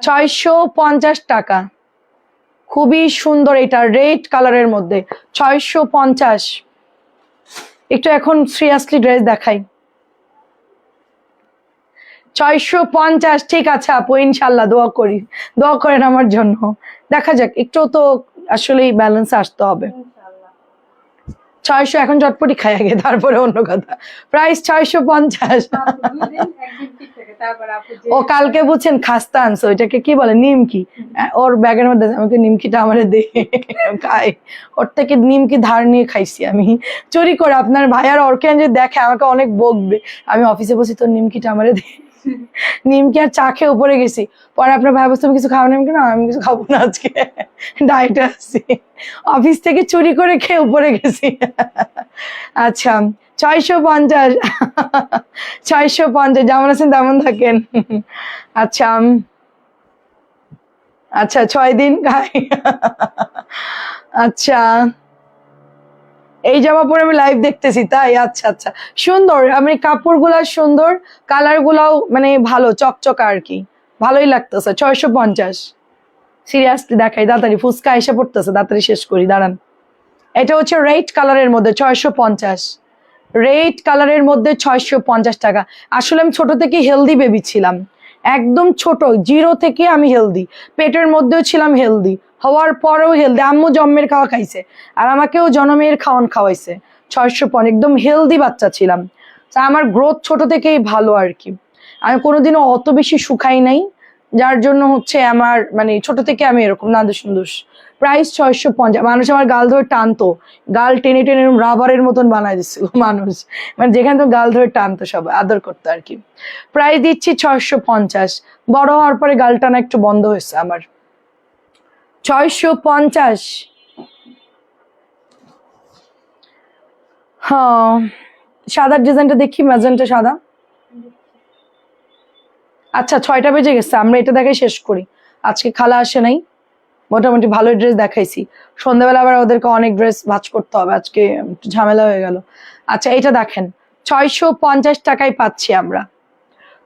650 টাকা, খুবই সুন্দর। এটা রেড কালারের মধ্যে 650। একটু এখন সিরিয়াসলি ড্রেস দেখাই। 650 ঠিক আছে আপু, ইনশাল্লাহ দোয়া করি, দোয়া করেন আমার জন্য। দেখা যাক, একটু তো আসলেই ব্যালেন্স আসতে হবে। 600 এখন চটপটি খাই আগে, তারপরে অন্য কথা। প্রাইস 650। ও কালকে বুঝছেন খাস্তা আনছে, ওইটাকে কি বলে, নিমকি। ওর ব্যাগের মধ্যে, আমাকে নিমকিটা আমারে দে, খাই। ওর থেকে নিমকি ধার নিয়ে খাইছি আমি চুরি করে। আপনার ভাইয়ার অর্কেন যদি দেখে আমাকে অনেক বকবে। আমি অফিসে বসি, তোর নিমকিটা আমারে দে। নিমকি আর চা খেয়ে উপরে গেছি, পরে আপনার ভাই বসতে কিছু খাওয়া নেই না, আমি কিছু খাবো না আজকে, ডায়েটে আছি। অফিস থেকে চুরি করে খেয়ে উপরে গেছি। আচ্ছা 650। 650, যেমন আছেন তেমন থাকেন। আচ্ছা আচ্ছা 6 দিন খাই। আচ্ছা এই জামা পরে আমি লাইভ দেখতেছি তাই? আচ্ছা আচ্ছা, সুন্দর, আমি কাপড়গুলা সুন্দর, কালার গুলাও মানে ভালো চকচকা আর কি, ভালোই লাগতেছে। 650 সিরিয়াসলি দেখাই, তাড়াতাড়ি ফুচকা এসে পড়তেছে, তাড়াতাড়ি শেষ করি দাঁড়ান। এটা হচ্ছে রেড কালারের মধ্যে 650। রেড কালারের মধ্যে 650 টাকা। আসলে আমি ছোট থেকে হেলদি বেবি ছিলাম, একদম ছোট 0 থেকে আমি হেলদি, পেটের মধ্যেও ছিলাম হেলদি, হওয়ার পরেও হেলদি, আম্মু জন্মের খাওয়া খাইছে আর আমাকেও জন্মের খাওয়ান খাওয়াইছে। 650, একদম হেলদি বাচ্চা ছিলাম। তা আমার গ্রোথ ছোট থেকেই ভালো আর কি। আমি কোনোদিনও অত বেশি শুকাই নাই, যার জন্য হচ্ছে আমার মানে ছোট থেকে আমি এরকম নাদুস নুদুস। প্রাইস 650। মানুষ আমার গাল ধরে টানতো, গাল টেনে টেনে রাবারের মতন বানাই দিচ্ছিল মানুষ, মানে যেখানে তো গাল ধরে টানতো সবাই আদর করতো আর কি। প্রাইস দিচ্ছি 650। বড় হওয়ার পরে গাল টানা একটু বন্ধ হয়েছে আমার। 650। হ্যাঁ, সাদার ডিজাইনটা দেখি, ম্যাজেন্টা সাদা। আচ্ছা 6টা বেজে গেছে, আমরা এটা দেখাই শেষ করি। আজকে খালা আসে নাই, মোটামুটি ভালো ড্রেস দেখাইছি। সন্ধ্যাবেলা আবার ওদেরকে অনেক ড্রেস ভাঁজ করতে হবে, আজকে একটু ঝামেলা হয়ে গেল। আচ্ছা এটা দেখেন, 650 টাকায় পাচ্ছি আমরা।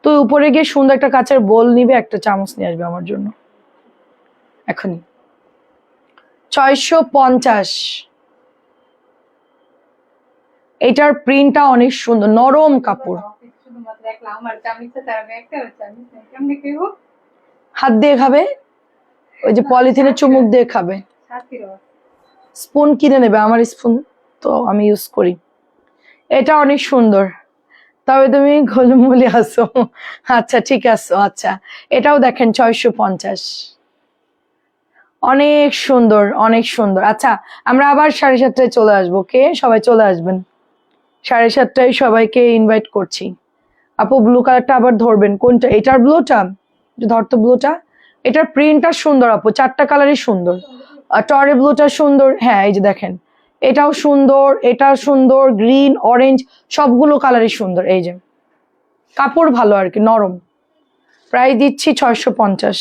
তো উপরে গিয়ে সুন্দর একটা কাচের বোল নিবে, একটা চামচ নিয়ে আসবে আমার জন্য এখনই। 650। এটার প্রিন্টটা অনেক সুন্দর, নরম কাপড়। শুধুমাত্র একলা আমার চামিচটা তার একটা চামিচ কেমনে কেউ হাত দিয়ে খাবে, ওই যে পলিথিনে চুমুক দিয়ে খাবে। সাথীর স্পুন কিনে নেবে, আমার স্পুন তো আমি ইউজ করি। এটা অনেক সুন্দর, তবে তুমি গোলমলি আসো। আচ্ছা ঠিক আছে। আচ্ছা এটাও দেখেন 650, অনেক সুন্দর অনেক সুন্দর। আচ্ছা আমরা আবার 7:30টায় চলে আসবো, কে সবাই চলে আসবেন 7:30টায়, সবাইকে ইনভাইট করছি। আপু ব্লু কালারটা আবার ধরবেন, কোনটা? এটার ব্লুটা ধরতো, ব্লুটা। এটার প্রিন্টটা সুন্দর আপু, 4টা কালারই সুন্দর। আর টরে ব্লুটা সুন্দর, হ্যাঁ এই যে দেখেন, এটাও সুন্দর, এটাও সুন্দর, গ্রিন অরেঞ্জ সবগুলো কালারই সুন্দর। এই যে কাপড় ভালো আর কি, নরম। প্রাইস দিচ্ছি 650।